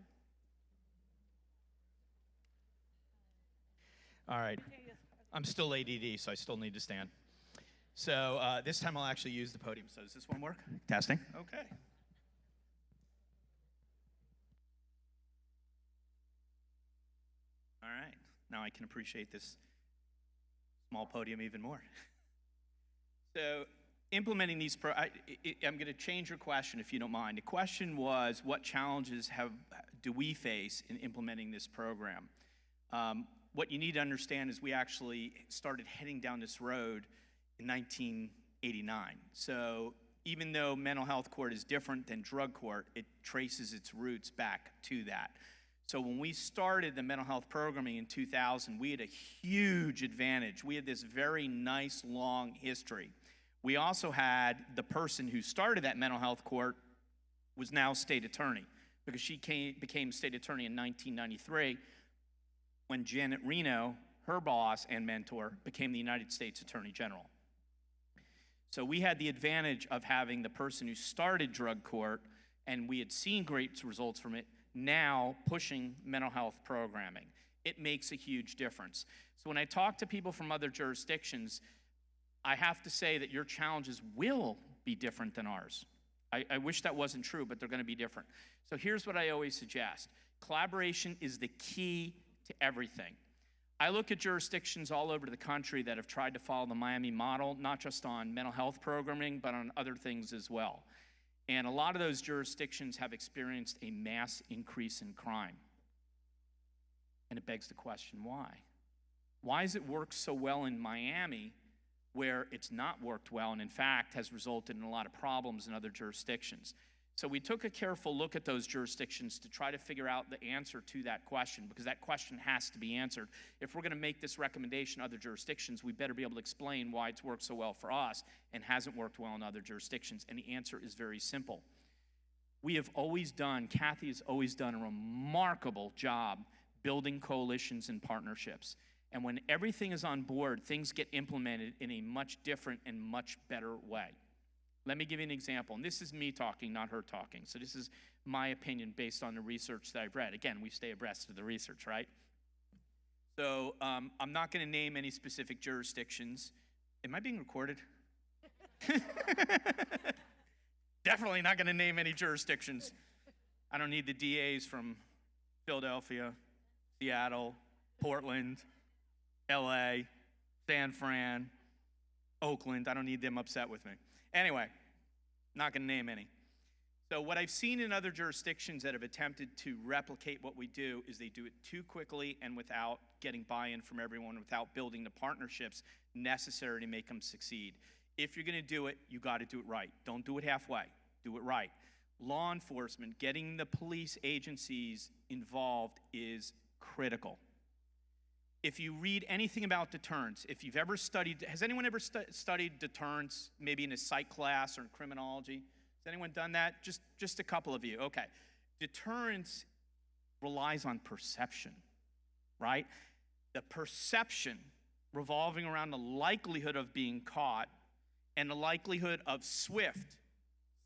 Speaker 2: All right. I'm still ADD, so I still need to stand. So this time I'll actually use the podium. So does this one work? Testing. Okay. All right, now I can appreciate this small podium even more. So implementing these, I'm going to change your question if you don't mind. The question was, what challenges do we face in implementing this program? What you need to understand is we actually started heading down this road in 1989. So even though mental health court is different than drug court, it traces its roots back to that. So when we started the mental health programming in 2000, we had a huge advantage. We had this very nice, long history. We also had the person who started that mental health court was now state attorney, because she became state attorney in 1993 when Janet Reno, her boss and mentor, became the United States Attorney General. So we had the advantage of having the person who started drug court, and we had seen great results from it, now pushing mental health programming. It makes a huge difference. So when I talk to people from other jurisdictions, I have to say that your challenges will be different than ours. I wish that wasn't true, but they're going to be different. So here's what I always suggest. Collaboration is the key to everything. I look at jurisdictions all over the country that have tried to follow the Miami model, not just on mental health programming, but on other things as well. And a lot of those jurisdictions have experienced a mass increase in crime. And it begs the question, why? Why has it worked so well in Miami where it's not worked well, and in fact has resulted in a lot of problems in other jurisdictions? So we took a careful look at those jurisdictions to try to figure out the answer to that question, because that question has to be answered. If we're going to make this recommendation to other jurisdictions, we better be able to explain why it's worked so well for us and hasn't worked well in other jurisdictions. And the answer is very simple. We have always done, Kathy has always done a remarkable job building coalitions and partnerships. And when everything is on board, things get implemented in a much different and much better way. Let me give you an example, and this is me talking, not her talking. So this is my opinion based on the research that I've read. Again, we stay abreast of the research, right? So I'm not going to name any specific jurisdictions. Am I being recorded? Definitely not going to name any jurisdictions. I don't need the DAs from Philadelphia, Seattle, Portland, LA, San Fran, Oakland. I don't need them upset with me. Anyway, not going to name any. So what I've seen in other jurisdictions that have attempted to replicate what we do is they do it too quickly and without getting buy-in from everyone, without building the partnerships necessary to make them succeed. If you're going to do it, you got to do it right. Don't do it halfway. Do it right. law enforcement, getting the police agencies involved is critical. If you read anything about deterrence, if you've ever studied, has anyone ever studied deterrence, maybe in a psych class or in criminology? Has anyone done that? Just a couple of you, okay. Deterrence relies on perception, right? The perception revolving around the likelihood of being caught and the likelihood of swift,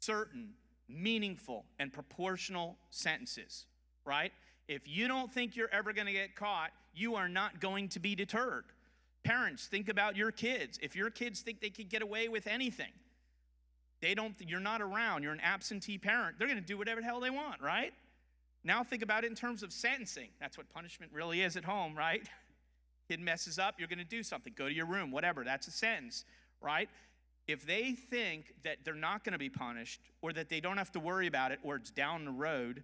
Speaker 2: certain, meaningful, and proportional sentences, right? If you don't think you're ever going to get caught, you are not going to be deterred. Parents, think about your kids. If your kids think they could get away with anything, you're not around, you're an absentee parent, they're going to do whatever the hell they want, right? Now think about it in terms of sentencing. That's what punishment really is at home, right? Kid messes up, you're going to do something. Go to your room, whatever. That's a sentence, right? If they think that they're not going to be punished or that they don't have to worry about it or it's down the road,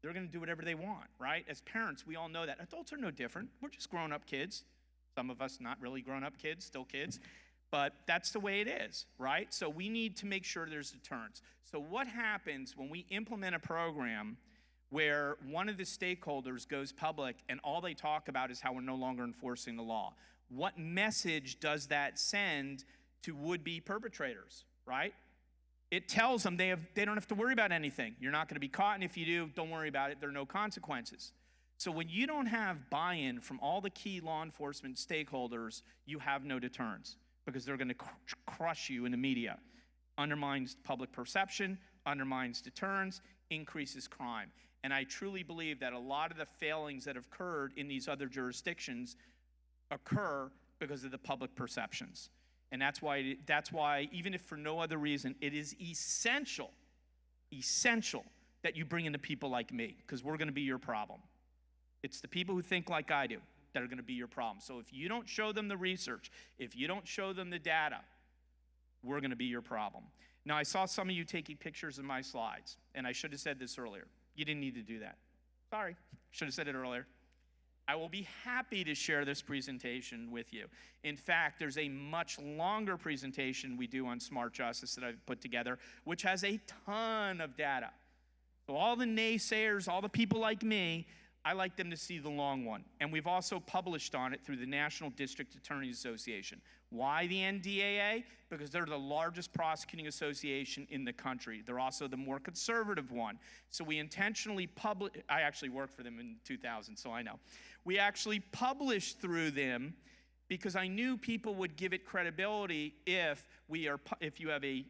Speaker 2: they're going to do whatever they want, right? As parents, we all know that. Adults are no different. We're just grown-up kids. Some of us not really grown-up kids, still kids. But that's the way it is, right? So we need to make sure there's deterrence. So what happens when we implement a program where one of the stakeholders goes public and all they talk about is how we're no longer enforcing the law? What message does that send to would-be perpetrators, right? It tells them they don't have to worry about anything. You're not going to be caught, and if you do, don't worry about it. There are no consequences. So when you don't have buy-in from all the key law enforcement stakeholders, you have no deterrence because they're going to crush you in the media. Undermines public perception, undermines deterrence, increases crime. And I truly believe that a lot of the failings that have occurred in these other jurisdictions occur because of the public perceptions. And that's why, even if for no other reason, it is essential that you bring in the people like me, because we're going to be your problem. It's the people who think like I do that are going to be your problem. So if you don't show them the research, if you don't show them the data, we're going to be your problem. Now, I saw some of you taking pictures of my slides, and I should have said this earlier. You didn't need to do that. Sorry, should have said it earlier. I will be happy to share this presentation with you. In fact, there's a much longer presentation we do on smart justice that I've put together, which has a ton of data. So all the naysayers, all the people like me, I like them to see the long one. And we've also published on it through the National District Attorneys Association. Why the NDAA? Because they're the largest prosecuting association in the country. They're also the more conservative one. So we intentionally I actually worked for them in 2000, so I know. We actually published through them because I knew people would give it credibility if you have a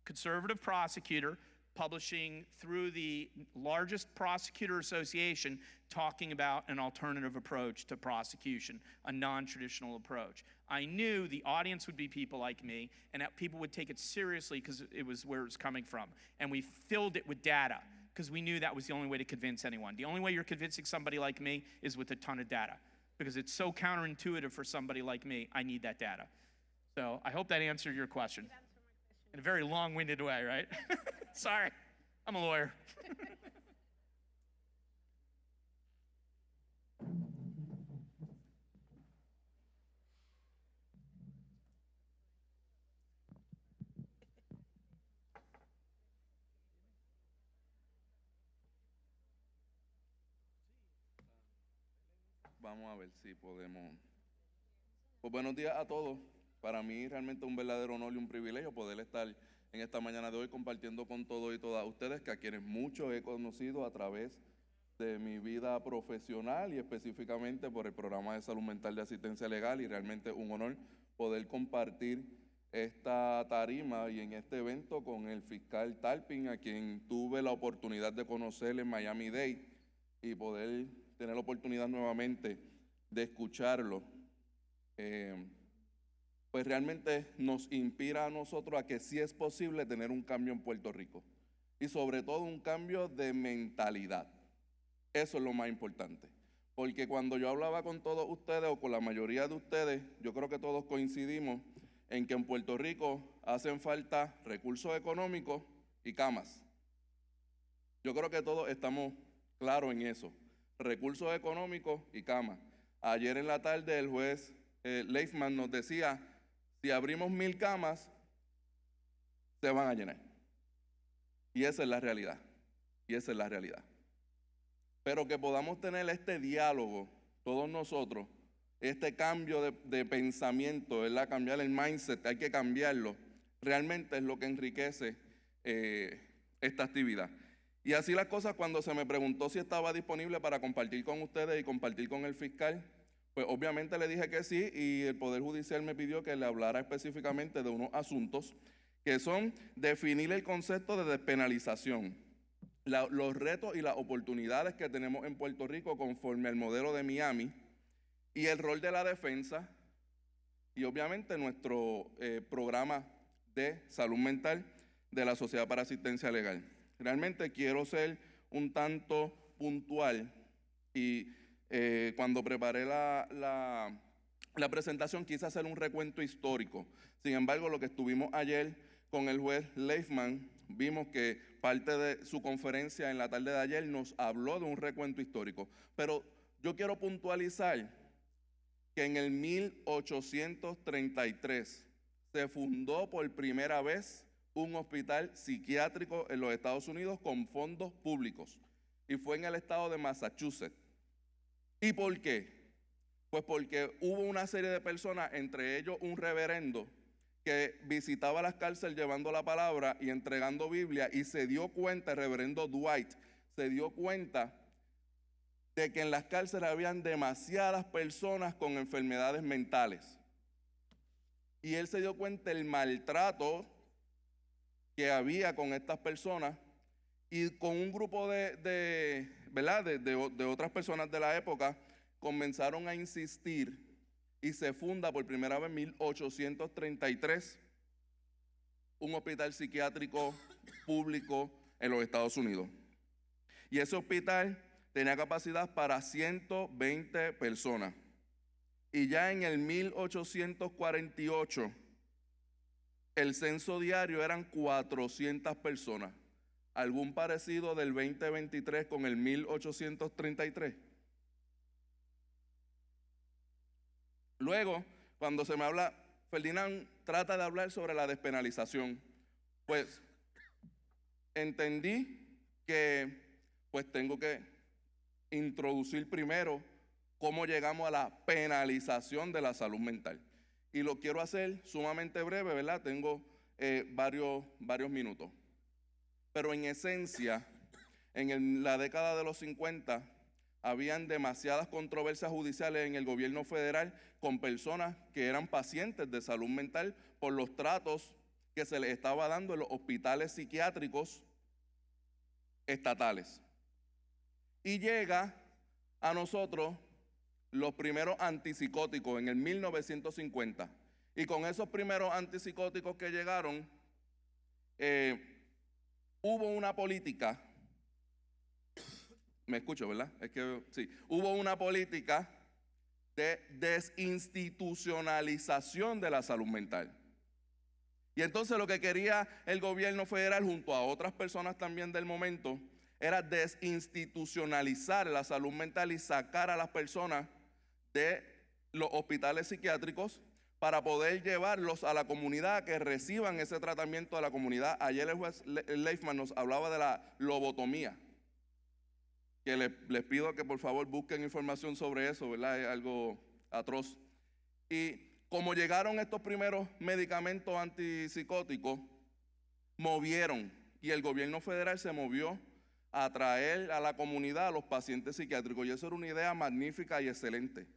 Speaker 2: conservative prosecutor publishing through the largest prosecutor association talking about an alternative approach to prosecution, a non-traditional approach. I knew the audience would be people like me and that people would take it seriously because it was where it was coming from. And we filled it with data because we knew that was the only way to convince anyone. The only way you're convincing somebody like me is with a ton of data because it's so counterintuitive for somebody like me. I need that data. So I hope that answered your question. In a very long-winded way, right? Sorry, I'm a lawyer.
Speaker 3: Vamos a ver si podemos. Pues buenos días a todos. Para mí realmente un verdadero honor y un privilegio poder estar en esta mañana de hoy compartiendo con todos y todas ustedes, que a quienes mucho he conocido a través de mi vida profesional y específicamente por el programa de salud mental de asistencia legal, y realmente un honor poder compartir esta tarima y en este evento con el fiscal Talpins, a quien tuve la oportunidad de conocer en Miami-Dade y poder tener la oportunidad nuevamente de escucharlo. Pues realmente nos inspira a nosotros a que sí es posible tener un cambio en Puerto Rico y sobre todo un cambio de mentalidad. Eso es lo más importante, porque cuando yo hablaba con todos ustedes o con la mayoría de ustedes, yo creo que todos coincidimos en que en Puerto Rico hacen falta recursos económicos y camas. Yo creo que todos estamos claros en eso, recursos económicos y camas. Ayer en la tarde el juez Leifman nos decía, si abrimos 1000 camas, se van a llenar. Y esa es la realidad. Y esa es la realidad. Pero que podamos tener este diálogo, todos nosotros, este cambio de pensamiento, ¿verdad? Cambiar el mindset, hay que cambiarlo, realmente es lo que enriquece esta actividad. Y así las cosas, cuando se me preguntó si estaba disponible para compartir con ustedes y compartir con el fiscal, pues obviamente le dije que sí, y el Poder Judicial me pidió que le hablara específicamente de unos asuntos que son definir el concepto de despenalización, los retos y las oportunidades que tenemos en Puerto Rico conforme al modelo de Miami, y el rol de la defensa, y obviamente nuestro programa de salud mental de la Sociedad para Asistencia Legal. Realmente quiero ser un tanto puntual, y cuando preparé la presentación quise hacer un recuento histórico. Sin embargo, lo que estuvimos ayer con el juez Leifman, vimos que parte de su conferencia en la tarde de ayer nos habló de un recuento histórico. Pero yo quiero puntualizar que en el 1833 se fundó por primera vez un hospital psiquiátrico en los Estados Unidos con fondos públicos, y fue en el estado de Massachusetts. ¿Y por qué? Pues porque hubo una serie de personas, entre ellos un reverendo, que visitaba las cárceles llevando la palabra y entregando Biblia, y se dio cuenta, el reverendo Dwight, se dio cuenta de que en las cárceles habían demasiadas personas con enfermedades mentales. Y él se dio cuenta del maltrato que había con estas personas, y con un grupo de otras personas de la época comenzaron a insistir, y se funda por primera vez en 1833 un hospital psiquiátrico público en los Estados Unidos. Y ese hospital tenía capacidad para 120 personas. Y ya en el 1848, el censo diario eran 400 personas. ¿Algún parecido del 2023 con el 1833? Luego, cuando se me habla, Ferdinand trata de hablar sobre la despenalización, pues entendí que pues tengo que introducir primero cómo llegamos a la penalización de la salud mental. Y lo quiero hacer sumamente breve, ¿verdad? Tengo varios minutos. Pero en esencia, en la década de los 50, habían demasiadas controversias judiciales en el gobierno federal con personas que eran pacientes de salud mental por los tratos que se les estaba dando en los hospitales psiquiátricos estatales. Y llega a nosotros los primeros antipsicóticos en el 1950. Y con esos primeros antipsicóticos que llegaron, hubo una política, me escucho, ¿verdad? Es que sí, hubo una política de desinstitucionalización de la salud mental. Y entonces lo que quería el gobierno federal, junto a otras personas también del momento, era desinstitucionalizar la salud mental y sacar a las personas de los hospitales psiquiátricos para poder llevarlos a la comunidad, a que reciban ese tratamiento de la comunidad. Ayer el juez Leifman nos hablaba de la lobotomía, que les pido que por favor busquen información sobre eso, ¿verdad? Es algo atroz. Y como llegaron estos primeros medicamentos antipsicóticos, movieron, y el gobierno federal se movió a traer a la comunidad a los pacientes psiquiátricos, y eso era una idea magnífica y excelente.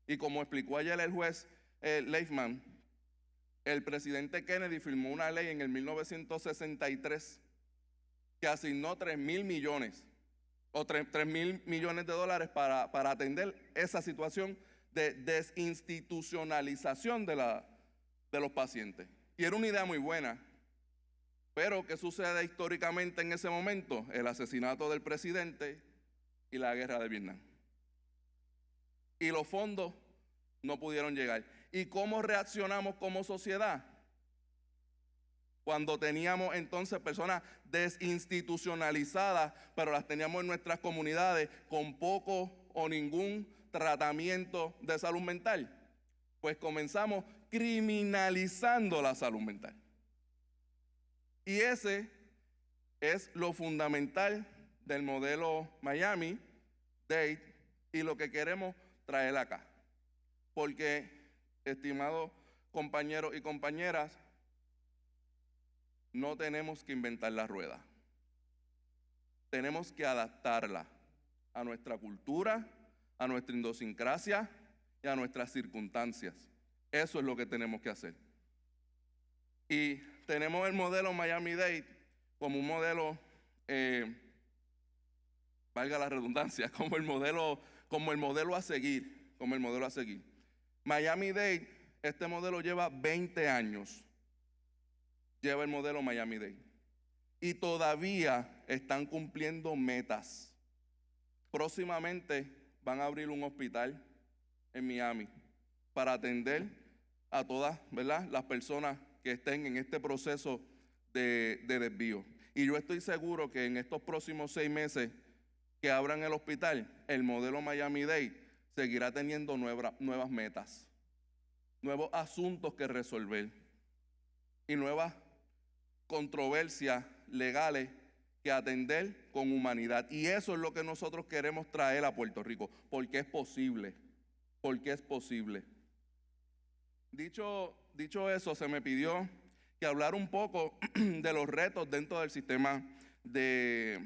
Speaker 3: Y como explicó ayer el juez Leifman, el presidente Kennedy firmó una ley en el 1963 que asignó 3,000 millones de dólares para atender esa situación de desinstitucionalización de los pacientes. Y era una idea muy buena. Pero ¿qué sucede históricamente en ese momento? El asesinato del presidente y la guerra de Vietnam. Y los fondos no pudieron llegar. ¿Y cómo reaccionamos como sociedad? Cuando teníamos entonces personas desinstitucionalizadas, pero las teníamos en nuestras comunidades con poco o ningún tratamiento de salud mental, pues comenzamos criminalizando la salud mental. Y ese es lo fundamental del modelo Miami-Dade y lo que queremos traer acá. Porque, estimados compañeros y compañeras, no tenemos que inventar la rueda. Tenemos que adaptarla a nuestra cultura, a nuestra idiosincrasia y a nuestras circunstancias. Eso es lo que tenemos que hacer. Y tenemos el modelo Miami-Dade como un modelo, valga la redundancia, como el modelo a seguir, Miami-Dade, este modelo lleva 20 años, lleva el modelo Miami-Dade. Y todavía están cumpliendo metas. Próximamente van a abrir un hospital en Miami para atender a todas, ¿verdad?, las personas que estén en este proceso de desvío. Y yo estoy seguro que en estos próximos 6 meses que abran el hospital, el modelo Miami-Dade seguirá teniendo nuevas metas, nuevos asuntos que resolver y nuevas controversias legales que atender con humanidad. Y eso es lo que nosotros queremos traer a Puerto Rico, porque es posible, Dicho eso, se me pidió que hablara un poco de los retos dentro del sistema de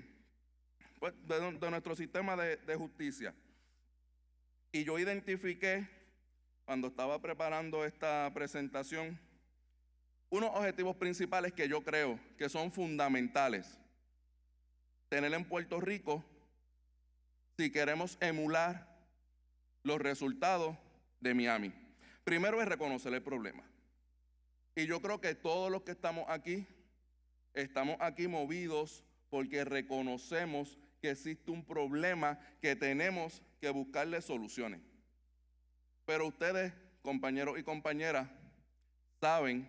Speaker 3: nuestro sistema de justicia. Y yo identifiqué, cuando estaba preparando esta presentación, unos objetivos principales que yo creo que son fundamentales tener en Puerto Rico si queremos emular los resultados de Miami. Primero es reconocer el problema. Y yo creo que todos los que estamos aquí movidos porque reconocemos que existe un problema que tenemos que buscarle soluciones. Pero ustedes, compañeros y compañeras, saben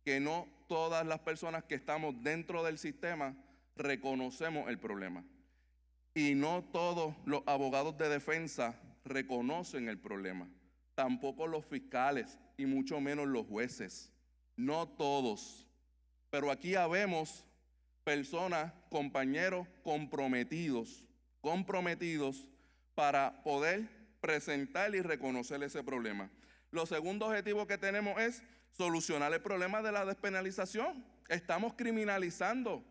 Speaker 3: que no todas las personas que estamos dentro del sistema reconocemos el problema. Y no todos los abogados de defensa reconocen el problema. Tampoco los fiscales y mucho menos los jueces. No todos. Pero aquí habemos personas, compañeros comprometidos para poder presentar y reconocer ese problema. Lo segundo objetivo que tenemos es solucionar el problema de la despenalización. Estamos criminalizando.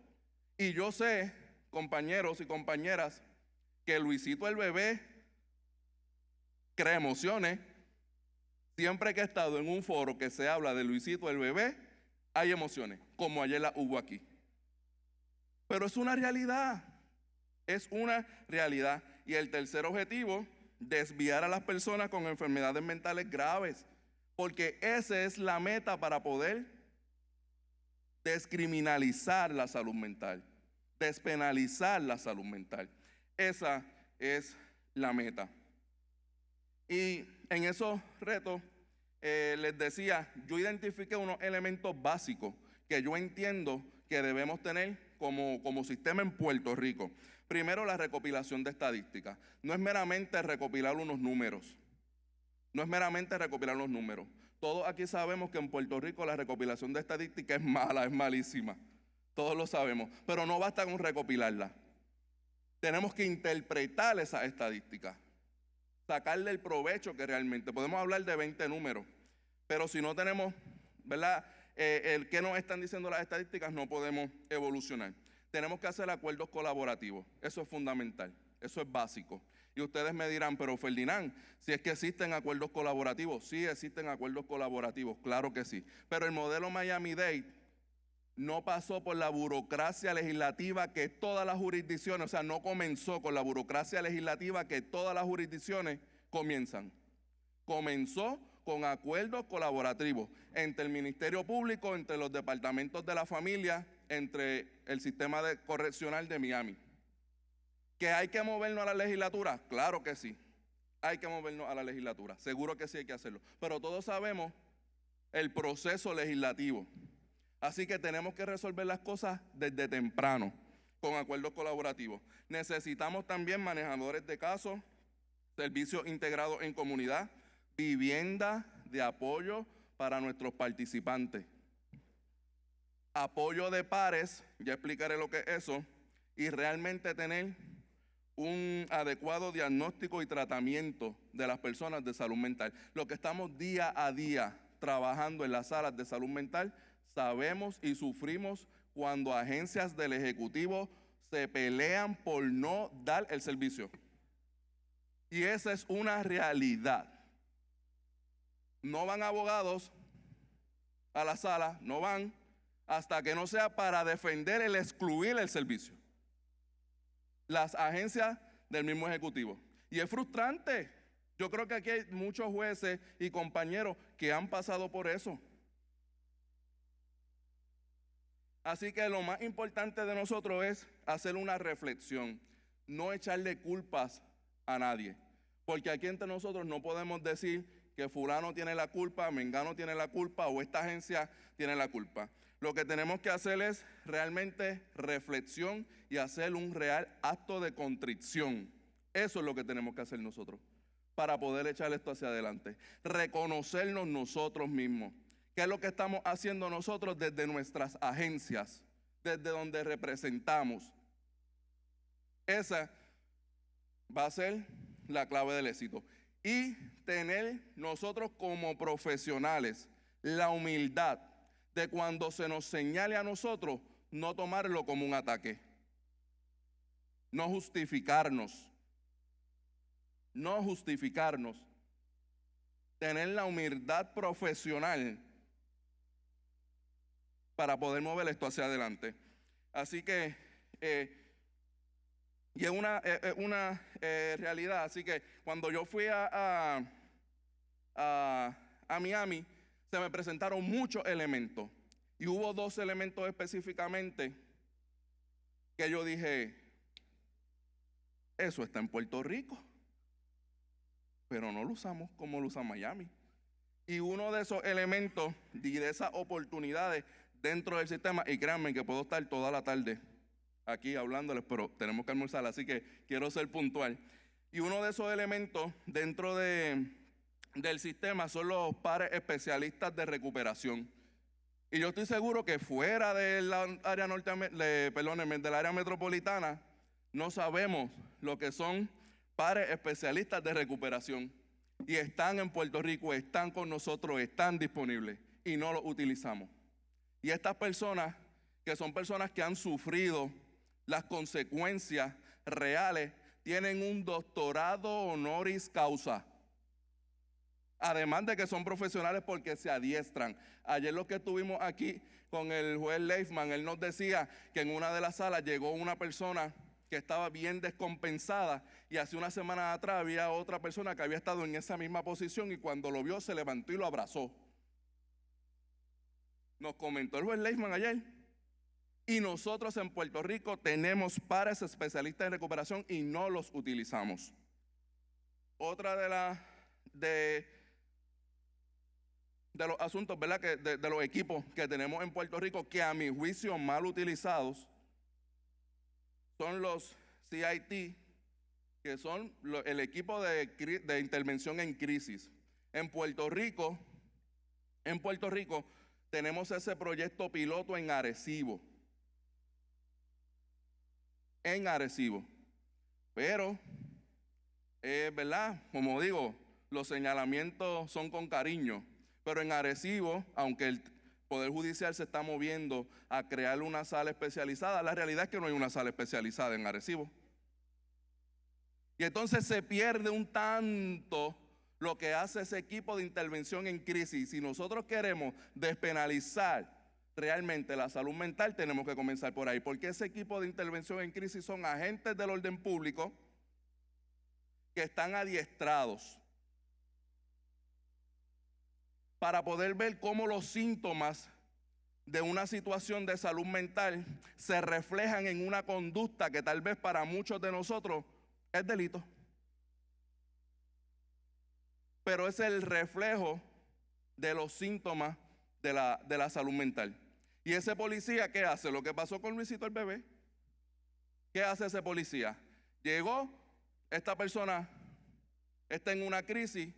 Speaker 3: Y yo sé, compañeros y compañeras, que Luisito el bebé crea emociones. Siempre que he estado en un foro que se habla de Luisito el bebé, hay emociones, como ayer la hubo aquí. Pero es una realidad. Y el tercer objetivo, desviar a las personas con enfermedades mentales graves, porque esa es la meta para poder descriminalizar la salud mental, despenalizar la salud mental. Esa es la meta. Y en esos retos, les decía, yo identifiqué unos elementos básicos que yo entiendo que debemos tener como sistema en Puerto Rico. Primero, la recopilación de estadísticas. No es meramente recopilar unos números. Todos aquí sabemos que en Puerto Rico la recopilación de estadísticas es mala, es malísima. Todos lo sabemos, pero no basta con recopilarla. Tenemos que interpretar esas estadísticas, sacarle el provecho que realmente. Podemos hablar de 20 números, pero si no tenemos, ¿verdad?, el que nos están diciendo las estadísticas, no podemos evolucionar. Tenemos que hacer acuerdos colaborativos. Eso es fundamental, eso es básico. Y ustedes me dirán, pero Ferdinand, si es que existen acuerdos colaborativos. Sí, existen acuerdos colaborativos, claro que sí. Pero el modelo Miami-Dade no pasó por la burocracia legislativa que todas las jurisdicciones, o sea, no comenzó con la burocracia legislativa que todas las jurisdicciones comienzan. Comenzó con acuerdos colaborativos entre el Ministerio Público, entre los departamentos de la familia, entre el sistema correccional de Miami. ¿Que hay que movernos a la legislatura? Claro que sí, hay que movernos a la legislatura, seguro que sí hay que hacerlo. Pero todos sabemos el proceso legislativo. Así que tenemos que resolver las cosas desde temprano, con acuerdos colaborativos. Necesitamos también manejadores de casos, servicios integrados en comunidad, vivienda de apoyo para nuestros participantes. apoyo de pares, ya explicaré lo que es eso, y realmente tener un adecuado diagnóstico y tratamiento de las personas de salud mental. Lo que estamos día a día trabajando en las salas de salud mental, sabemos y sufrimos cuando agencias del Ejecutivo se pelean por no dar el servicio. Y esa es una realidad. No van abogados a la sala, no van hasta que no sea para defender el excluir el servicio. Las agencias del mismo Ejecutivo. Y es frustrante. Yo creo que aquí hay muchos jueces y compañeros que han pasado por eso. Así que lo más importante de nosotros es hacer una reflexión, no echarle culpas a nadie. Porque aquí entre nosotros no podemos decir que fulano tiene la culpa, mengano tiene la culpa o esta agencia tiene la culpa. Lo que tenemos que hacer es realmente reflexión y hacer un real acto de contrición. Eso es lo que tenemos que hacer nosotros para poder echar esto hacia adelante. Reconocernos nosotros mismos. ¿Qué es lo que estamos haciendo nosotros desde nuestras agencias, desde donde representamos? Esa va a ser la clave del éxito. Y tener nosotros como profesionales la humildad de cuando se nos señale a nosotros, no tomarlo como un ataque. No justificarnos. No justificarnos. Tener la humildad profesional para poder mover esto hacia adelante. Así que, y es una realidad. Así que cuando yo fui a Miami, se me presentaron muchos elementos. Y hubo 2 elementos específicamente que yo dije, eso está en Puerto Rico, pero no lo usamos como lo usa Miami. Y uno de esos elementos y de esas oportunidades dentro del sistema, y créanme que puedo estar toda la tarde aquí hablándoles, pero tenemos que almorzar, así que quiero ser puntual. Y uno de esos elementos dentro del sistema son los pares especialistas de recuperación. Y yo estoy seguro que fuera del área del área metropolitana no sabemos lo que son pares especialistas de recuperación. Y están en Puerto Rico, están con nosotros, están disponibles y no los utilizamos. Y estas personas, que son personas que han sufrido las consecuencias reales, tienen un doctorado honoris causa. Además de que son profesionales porque se adiestran. Ayer lo que estuvimos aquí con el juez Leifman, él nos decía que en una de las salas llegó una persona que estaba bien descompensada y hace una semana atrás había otra persona que había estado en esa misma posición y cuando lo vio se levantó y lo abrazó. Nos comentó el juez Leifman ayer. Y nosotros en Puerto Rico tenemos pares especialistas en recuperación y no los utilizamos. Otra de los asuntos, ¿verdad? De los equipos que tenemos en Puerto Rico que a mi juicio mal utilizados son los CIT, que son el equipo de intervención en crisis. En Puerto Rico tenemos ese proyecto piloto en Arecibo. Pero, ¿verdad? Como digo, los señalamientos son con cariño. Pero en Arecibo, aunque el Poder Judicial se está moviendo a crear una sala especializada, la realidad es que no hay una sala especializada en Arecibo. Y entonces se pierde un tanto lo que hace ese equipo de intervención en crisis. Si nosotros queremos despenalizar realmente la salud mental, tenemos que comenzar por ahí, porque ese equipo de intervención en crisis son agentes del orden público que están adiestrados para poder ver cómo los síntomas de una situación de salud mental se reflejan en una conducta que tal vez para muchos de nosotros es delito. Pero es el reflejo de los síntomas de la salud mental. ¿Y ese policía qué hace? Lo que pasó con Luisito el bebé. ¿Qué hace ese policía? Llegó, esta persona está en una crisis,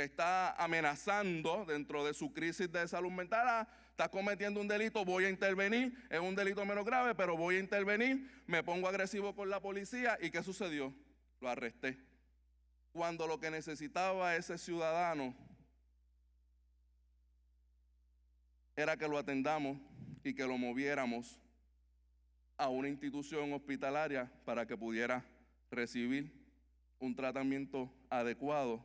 Speaker 3: está amenazando dentro de su crisis de salud mental, está cometiendo un delito, voy a intervenir, es un delito menos grave, pero voy a intervenir, me pongo agresivo con la policía. ¿Y qué sucedió? Lo arresté. Cuando lo que necesitaba ese ciudadano era que lo atendamos y que lo moviéramos a una institución hospitalaria para que pudiera recibir un tratamiento adecuado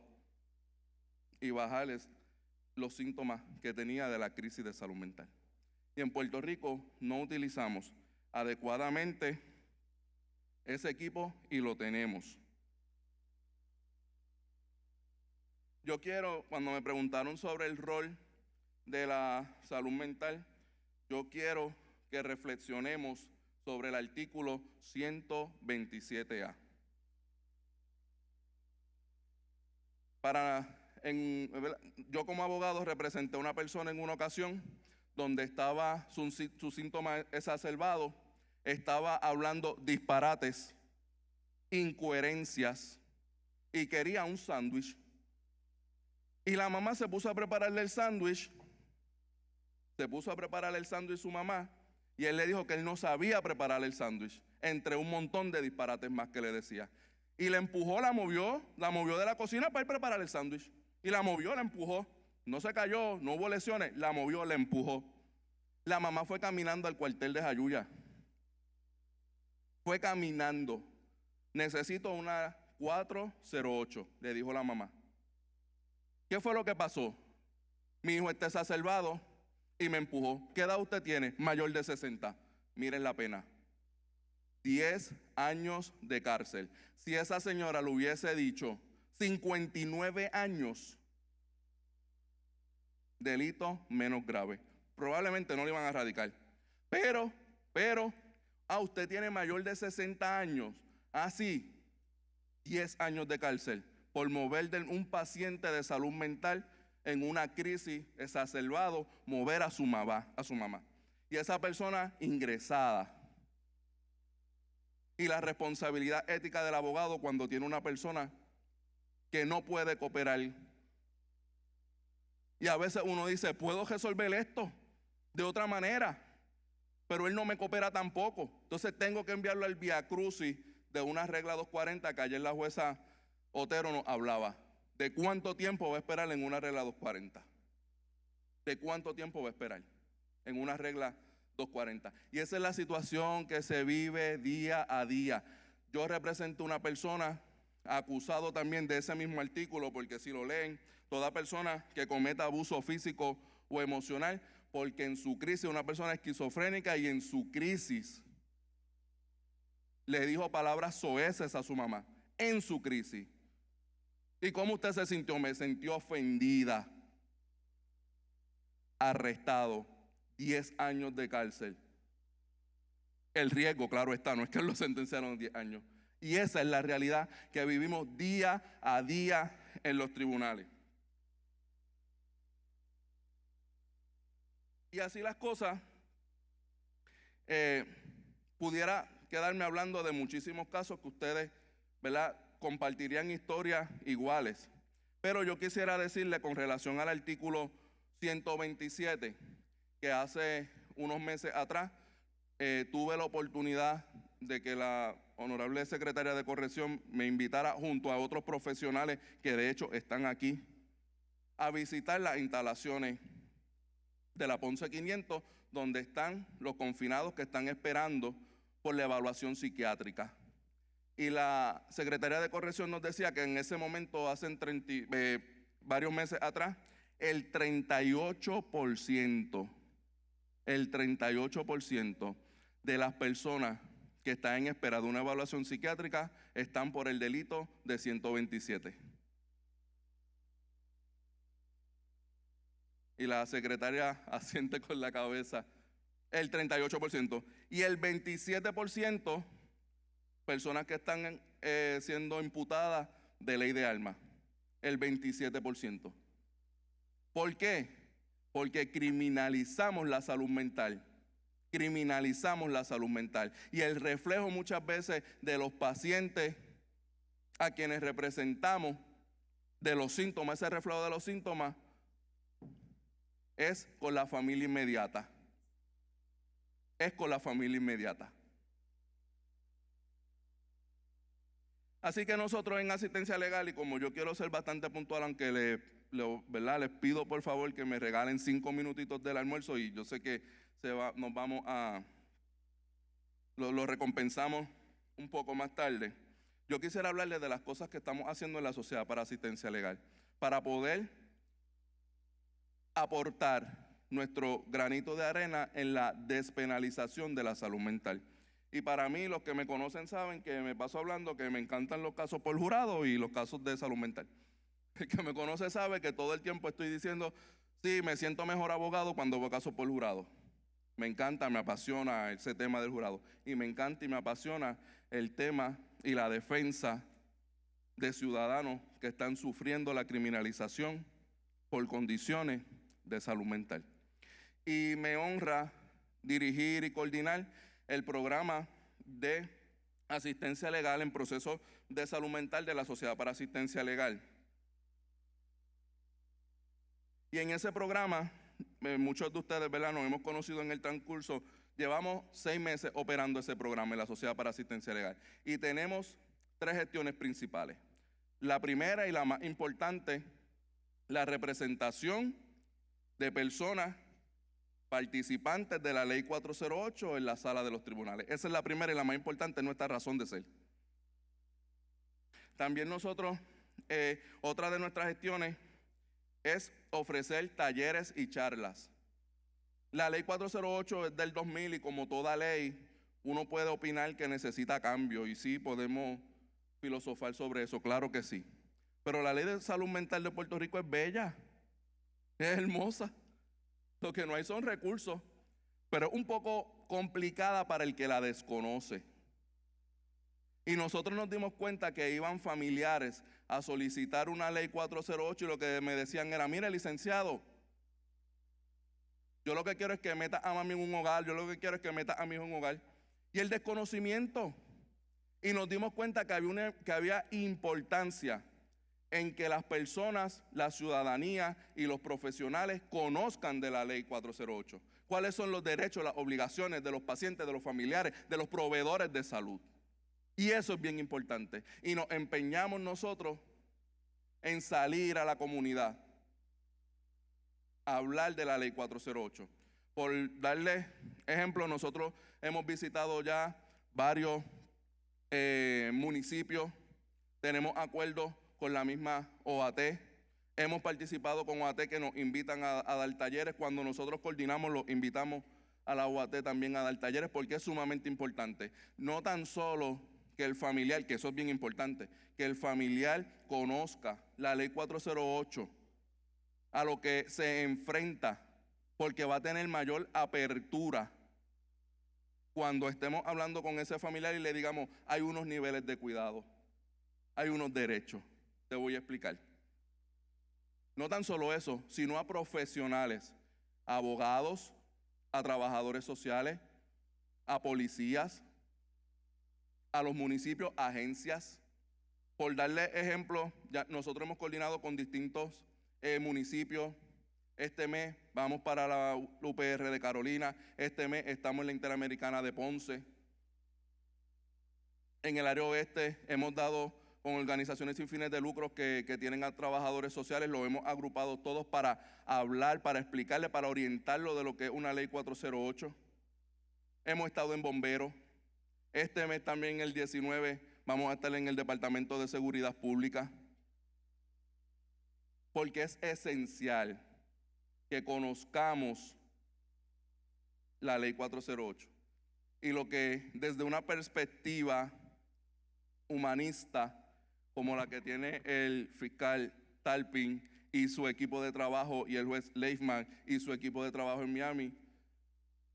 Speaker 3: y bajarles los síntomas que tenía de la crisis de salud mental. Y en Puerto Rico no utilizamos adecuadamente ese equipo y lo tenemos. Yo quiero, cuando me preguntaron sobre el rol de la salud mental, yo quiero que reflexionemos sobre el artículo 127A. Yo como abogado representé a una persona en una ocasión donde estaba su síntoma exacerbado, estaba hablando disparates, incoherencias y quería un sándwich. Y la mamá se puso a prepararle el sándwich, su mamá, y él le dijo que él no sabía preparar el sándwich, entre un montón de disparates más que le decía. Y le empujó, la movió de la cocina para ir a preparar el sándwich. Y la movió, la empujó. No se cayó, no hubo lesiones, la movió, la empujó. La mamá fue caminando al cuartel de Jayuya. Fue caminando. Necesito una 408, le dijo la mamá. ¿Qué fue lo que pasó? Mi hijo está exacerbado y me empujó. ¿Qué edad usted tiene? Mayor de 60. Miren la pena. 10 años de cárcel. Si esa señora le hubiese dicho 59 años, delito menos grave, probablemente no le iban a radicar. Pero, usted tiene mayor de 60 años, así, 10 años de cárcel por mover un paciente de salud mental en una crisis exacerbado, mover a su mamá. Y esa persona ingresada. Y la responsabilidad ética del abogado cuando tiene una persona que no puede cooperar. Y a veces uno dice, puedo resolver esto de otra manera, pero él no me coopera tampoco. Entonces tengo que enviarlo al viacrucis de una regla 240 que ayer la jueza Otero nos hablaba. ¿De cuánto tiempo va a esperar en una regla 240? ¿De cuánto tiempo va a esperar en una regla 240? Y esa es la situación que se vive día a día. Yo represento a una persona acusado también de ese mismo artículo, porque si lo leen, toda persona que cometa abuso físico o emocional, porque en su crisis, una persona esquizofrénica y en su crisis le dijo palabras soeces a su mamá, en su crisis. ¿Y cómo usted se sintió? Me sentí ofendida, arrestado, 10 años de cárcel. El riesgo, claro está, no es que lo sentenciaron 10 años. Y esa es la realidad que vivimos día a día en los tribunales. Y así las cosas, pudiera quedarme hablando de muchísimos casos que ustedes, ¿verdad?, compartirían historias iguales. Pero yo quisiera decirle con relación al artículo 127, que hace unos meses atrás tuve la oportunidad de que la honorable secretaria de Corrección me invitara junto a otros profesionales que de hecho están aquí a visitar las instalaciones de la Ponce 500, donde están los confinados que están esperando por la evaluación psiquiátrica. Y la Secretaría de Corrección nos decía que en ese momento, hace varios meses atrás, el 38% de las personas que están en espera de una evaluación psiquiátrica están por el delito de 127. Y la secretaria asiente con la cabeza. El 38%. Y el 27%, personas que están siendo imputadas de ley de armas. El 27%. ¿Por qué? Porque criminalizamos la salud mental. Criminalizamos la salud mental. Y el reflejo muchas veces de los pacientes a quienes representamos de los síntomas, ese reflejo de los síntomas, es con la familia inmediata. Es con la familia inmediata. Así que nosotros en asistencia legal, y como yo quiero ser bastante puntual, aunque les pido por favor que me regalen 5 minutitos del almuerzo, y yo sé que nos vamos a, lo recompensamos un poco más tarde. Yo quisiera hablarles de las cosas que estamos haciendo en la Sociedad para Asistencia Legal, para poder aportar nuestro granito de arena en la despenalización de la salud mental. Y para mí, los que me conocen saben que me paso hablando que me encantan los casos por jurado y los casos de salud mental. El que me conoce sabe que todo el tiempo estoy diciendo, sí, me siento mejor abogado cuando veo casos por jurado. Me encanta, me apasiona ese tema del jurado. Y me encanta y me apasiona el tema y la defensa de ciudadanos que están sufriendo la criminalización por condiciones de salud mental. Y me honra dirigir y coordinar el programa de asistencia legal en procesos de salud mental de la Sociedad para Asistencia Legal. Y en ese programa, muchos de ustedes, ¿verdad?, nos hemos conocido en el transcurso. Llevamos 6 meses operando ese programa en la Sociedad para Asistencia Legal. Y tenemos 3 gestiones principales. La primera y la más importante, la representación de personas participantes de la Ley 408 en la sala de los tribunales. Esa es la primera y la más importante, nuestra razón de ser. También nosotros, otra de nuestras gestiones es ofrecer talleres y charlas. La Ley 408 es del 2000 y como toda ley, uno puede opinar que necesita cambio y sí, podemos filosofar sobre eso, claro que sí. Pero la Ley de Salud Mental de Puerto Rico es bella, es hermosa. Lo que no hay son recursos, pero es un poco complicada para el que la desconoce. Y nosotros nos dimos cuenta que iban familiares a solicitar una ley 408 y lo que me decían era, mire, licenciado, yo lo que quiero es que meta a mami en un hogar, yo lo que quiero es que meta a mi hijo en un hogar. Y el desconocimiento. Y nos dimos cuenta que había importancia en que las personas, la ciudadanía y los profesionales conozcan de la Ley 408. ¿Cuáles son los derechos, las obligaciones de los pacientes, de los familiares, de los proveedores de salud? Y eso es bien importante. Y nos empeñamos nosotros en salir a la comunidad a hablar de la Ley 408. Por darles ejemplo, nosotros hemos visitado ya varios municipios, tenemos acuerdos con la misma OAT, hemos participado con OAT que nos invitan a dar talleres. Cuando nosotros coordinamos, los invitamos a la OAT también a dar talleres porque es sumamente importante. No tan solo que el familiar, que eso es bien importante, que el familiar conozca la Ley 408, a lo que se enfrenta, porque va a tener mayor apertura cuando estemos hablando con ese familiar y le digamos, hay unos niveles de cuidado, hay unos derechos. Te voy a explicar. No tan solo eso, sino a profesionales, a abogados, a trabajadores sociales, a policías, a los municipios, agencias. Por darle ejemplo, ya nosotros hemos coordinado con distintos municipios. Este mes vamos para la UPR de Carolina, este mes estamos en la Interamericana de Ponce. En el área oeste hemos dado con organizaciones sin fines de lucro que tienen a trabajadores sociales, los hemos agrupado todos para hablar, para explicarle, para orientarlo de lo que es una ley 408. Hemos estado en bomberos. Este mes también, el 19, vamos a estar en el Departamento de Seguridad Pública. Porque es esencial que conozcamos la ley 408 y lo que desde una perspectiva humanista como la que tiene el fiscal Talpins y su equipo de trabajo y el juez López y su equipo de trabajo en Miami,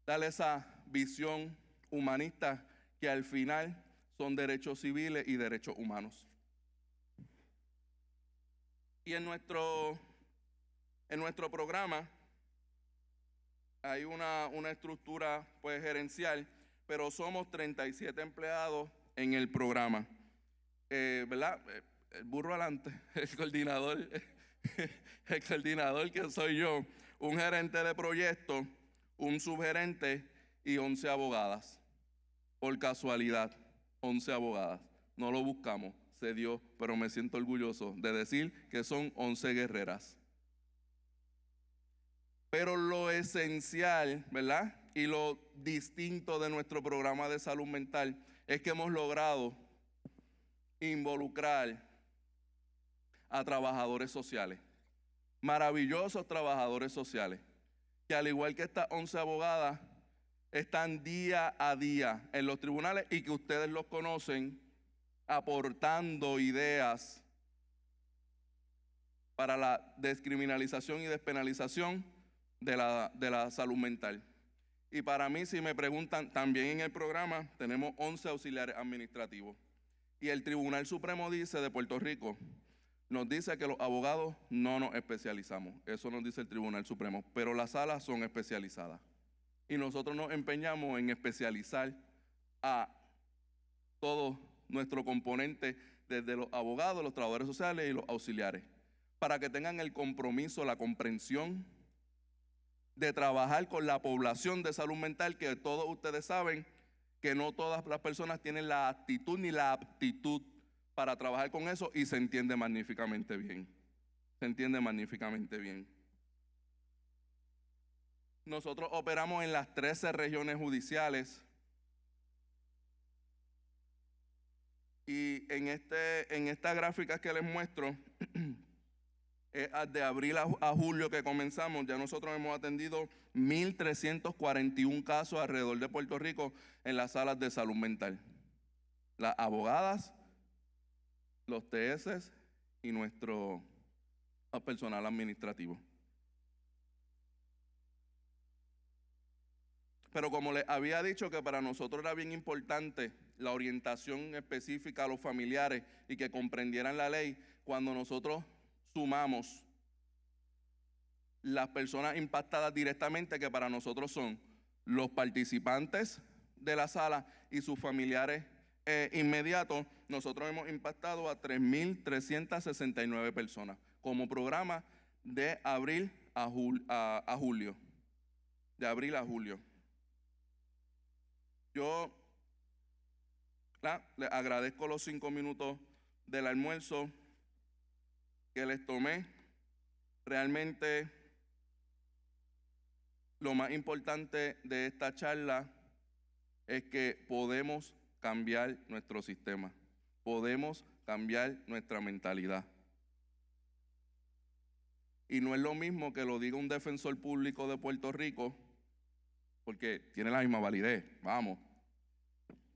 Speaker 3: darle esa visión humanista que al final son derechos civiles y derechos humanos. Y en nuestro programa hay una estructura pues gerencial, pero somos 37 empleados en el programa. ¿Verdad? el burro adelante, el coordinador que soy yo, un gerente de proyecto, un subgerente y 11 abogadas. Por casualidad, 11 abogadas. No lo buscamos, se dio, pero me siento orgulloso de decir que son 11 guerreras. Pero lo esencial, ¿verdad? Y lo distinto de nuestro programa de salud mental es que hemos logrado involucrar a trabajadores sociales, maravillosos trabajadores sociales, que al igual que estas 11 abogadas, están día a día en los tribunales y que ustedes los conocen, aportando ideas para la descriminalización y despenalización de la salud mental. Y para mí, si me preguntan, también en el programa tenemos 11 auxiliares administrativos. Y el Tribunal Supremo dice de Puerto Rico, nos dice que los abogados no nos especializamos. Eso nos dice el Tribunal Supremo, pero las salas son especializadas. Y nosotros nos empeñamos en especializar a todo nuestro componente, desde los abogados, los trabajadores sociales y los auxiliares, para que tengan el compromiso, la comprensión de trabajar con la población de salud mental, que todos ustedes saben que no todas las personas tienen la actitud ni la aptitud para trabajar con eso, y se entiende magníficamente bien. Se entiende magníficamente bien. Nosotros operamos en las 13 regiones judiciales y en esta gráfica que les muestro, de abril a julio que comenzamos, ya nosotros hemos atendido 1.341 casos alrededor de Puerto Rico en las salas de salud mental. Las abogadas, los TS y nuestro personal administrativo. Pero como les había dicho que para nosotros era bien importante la orientación específica a los familiares y que comprendieran la ley, cuando nosotros sumamos las personas impactadas directamente, que para nosotros son los participantes de la sala y sus familiares inmediatos, nosotros hemos impactado a 3.369 personas como programa de abril a julio. De abril a julio. Yo les agradezco los 5 minutos del almuerzo que les tomé. Realmente lo más importante de esta charla es que podemos cambiar nuestro sistema, podemos cambiar nuestra mentalidad. Y no es lo mismo que lo diga un defensor público de Puerto Rico, porque tiene la misma validez, vamos.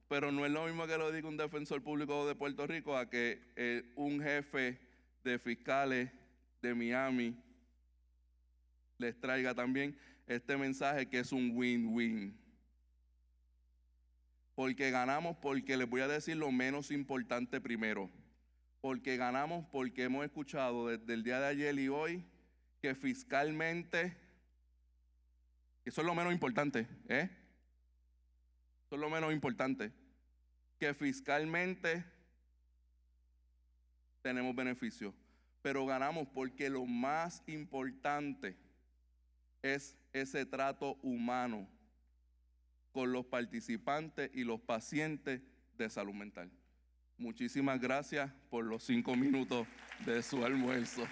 Speaker 3: Pero no es lo mismo que lo diga un defensor público de Puerto Rico a que un jefe de fiscales de Miami les traiga también este mensaje, que es un win-win. Porque ganamos, porque les voy a decir lo menos importante primero. Porque ganamos porque hemos escuchado desde el día de ayer y hoy que fiscalmente, eso es lo menos importante, eso es lo menos importante, que fiscalmente tenemos beneficios, pero ganamos porque lo más importante es ese trato humano con los participantes y los pacientes de salud mental. Muchísimas gracias por los 5 minutos de su almuerzo.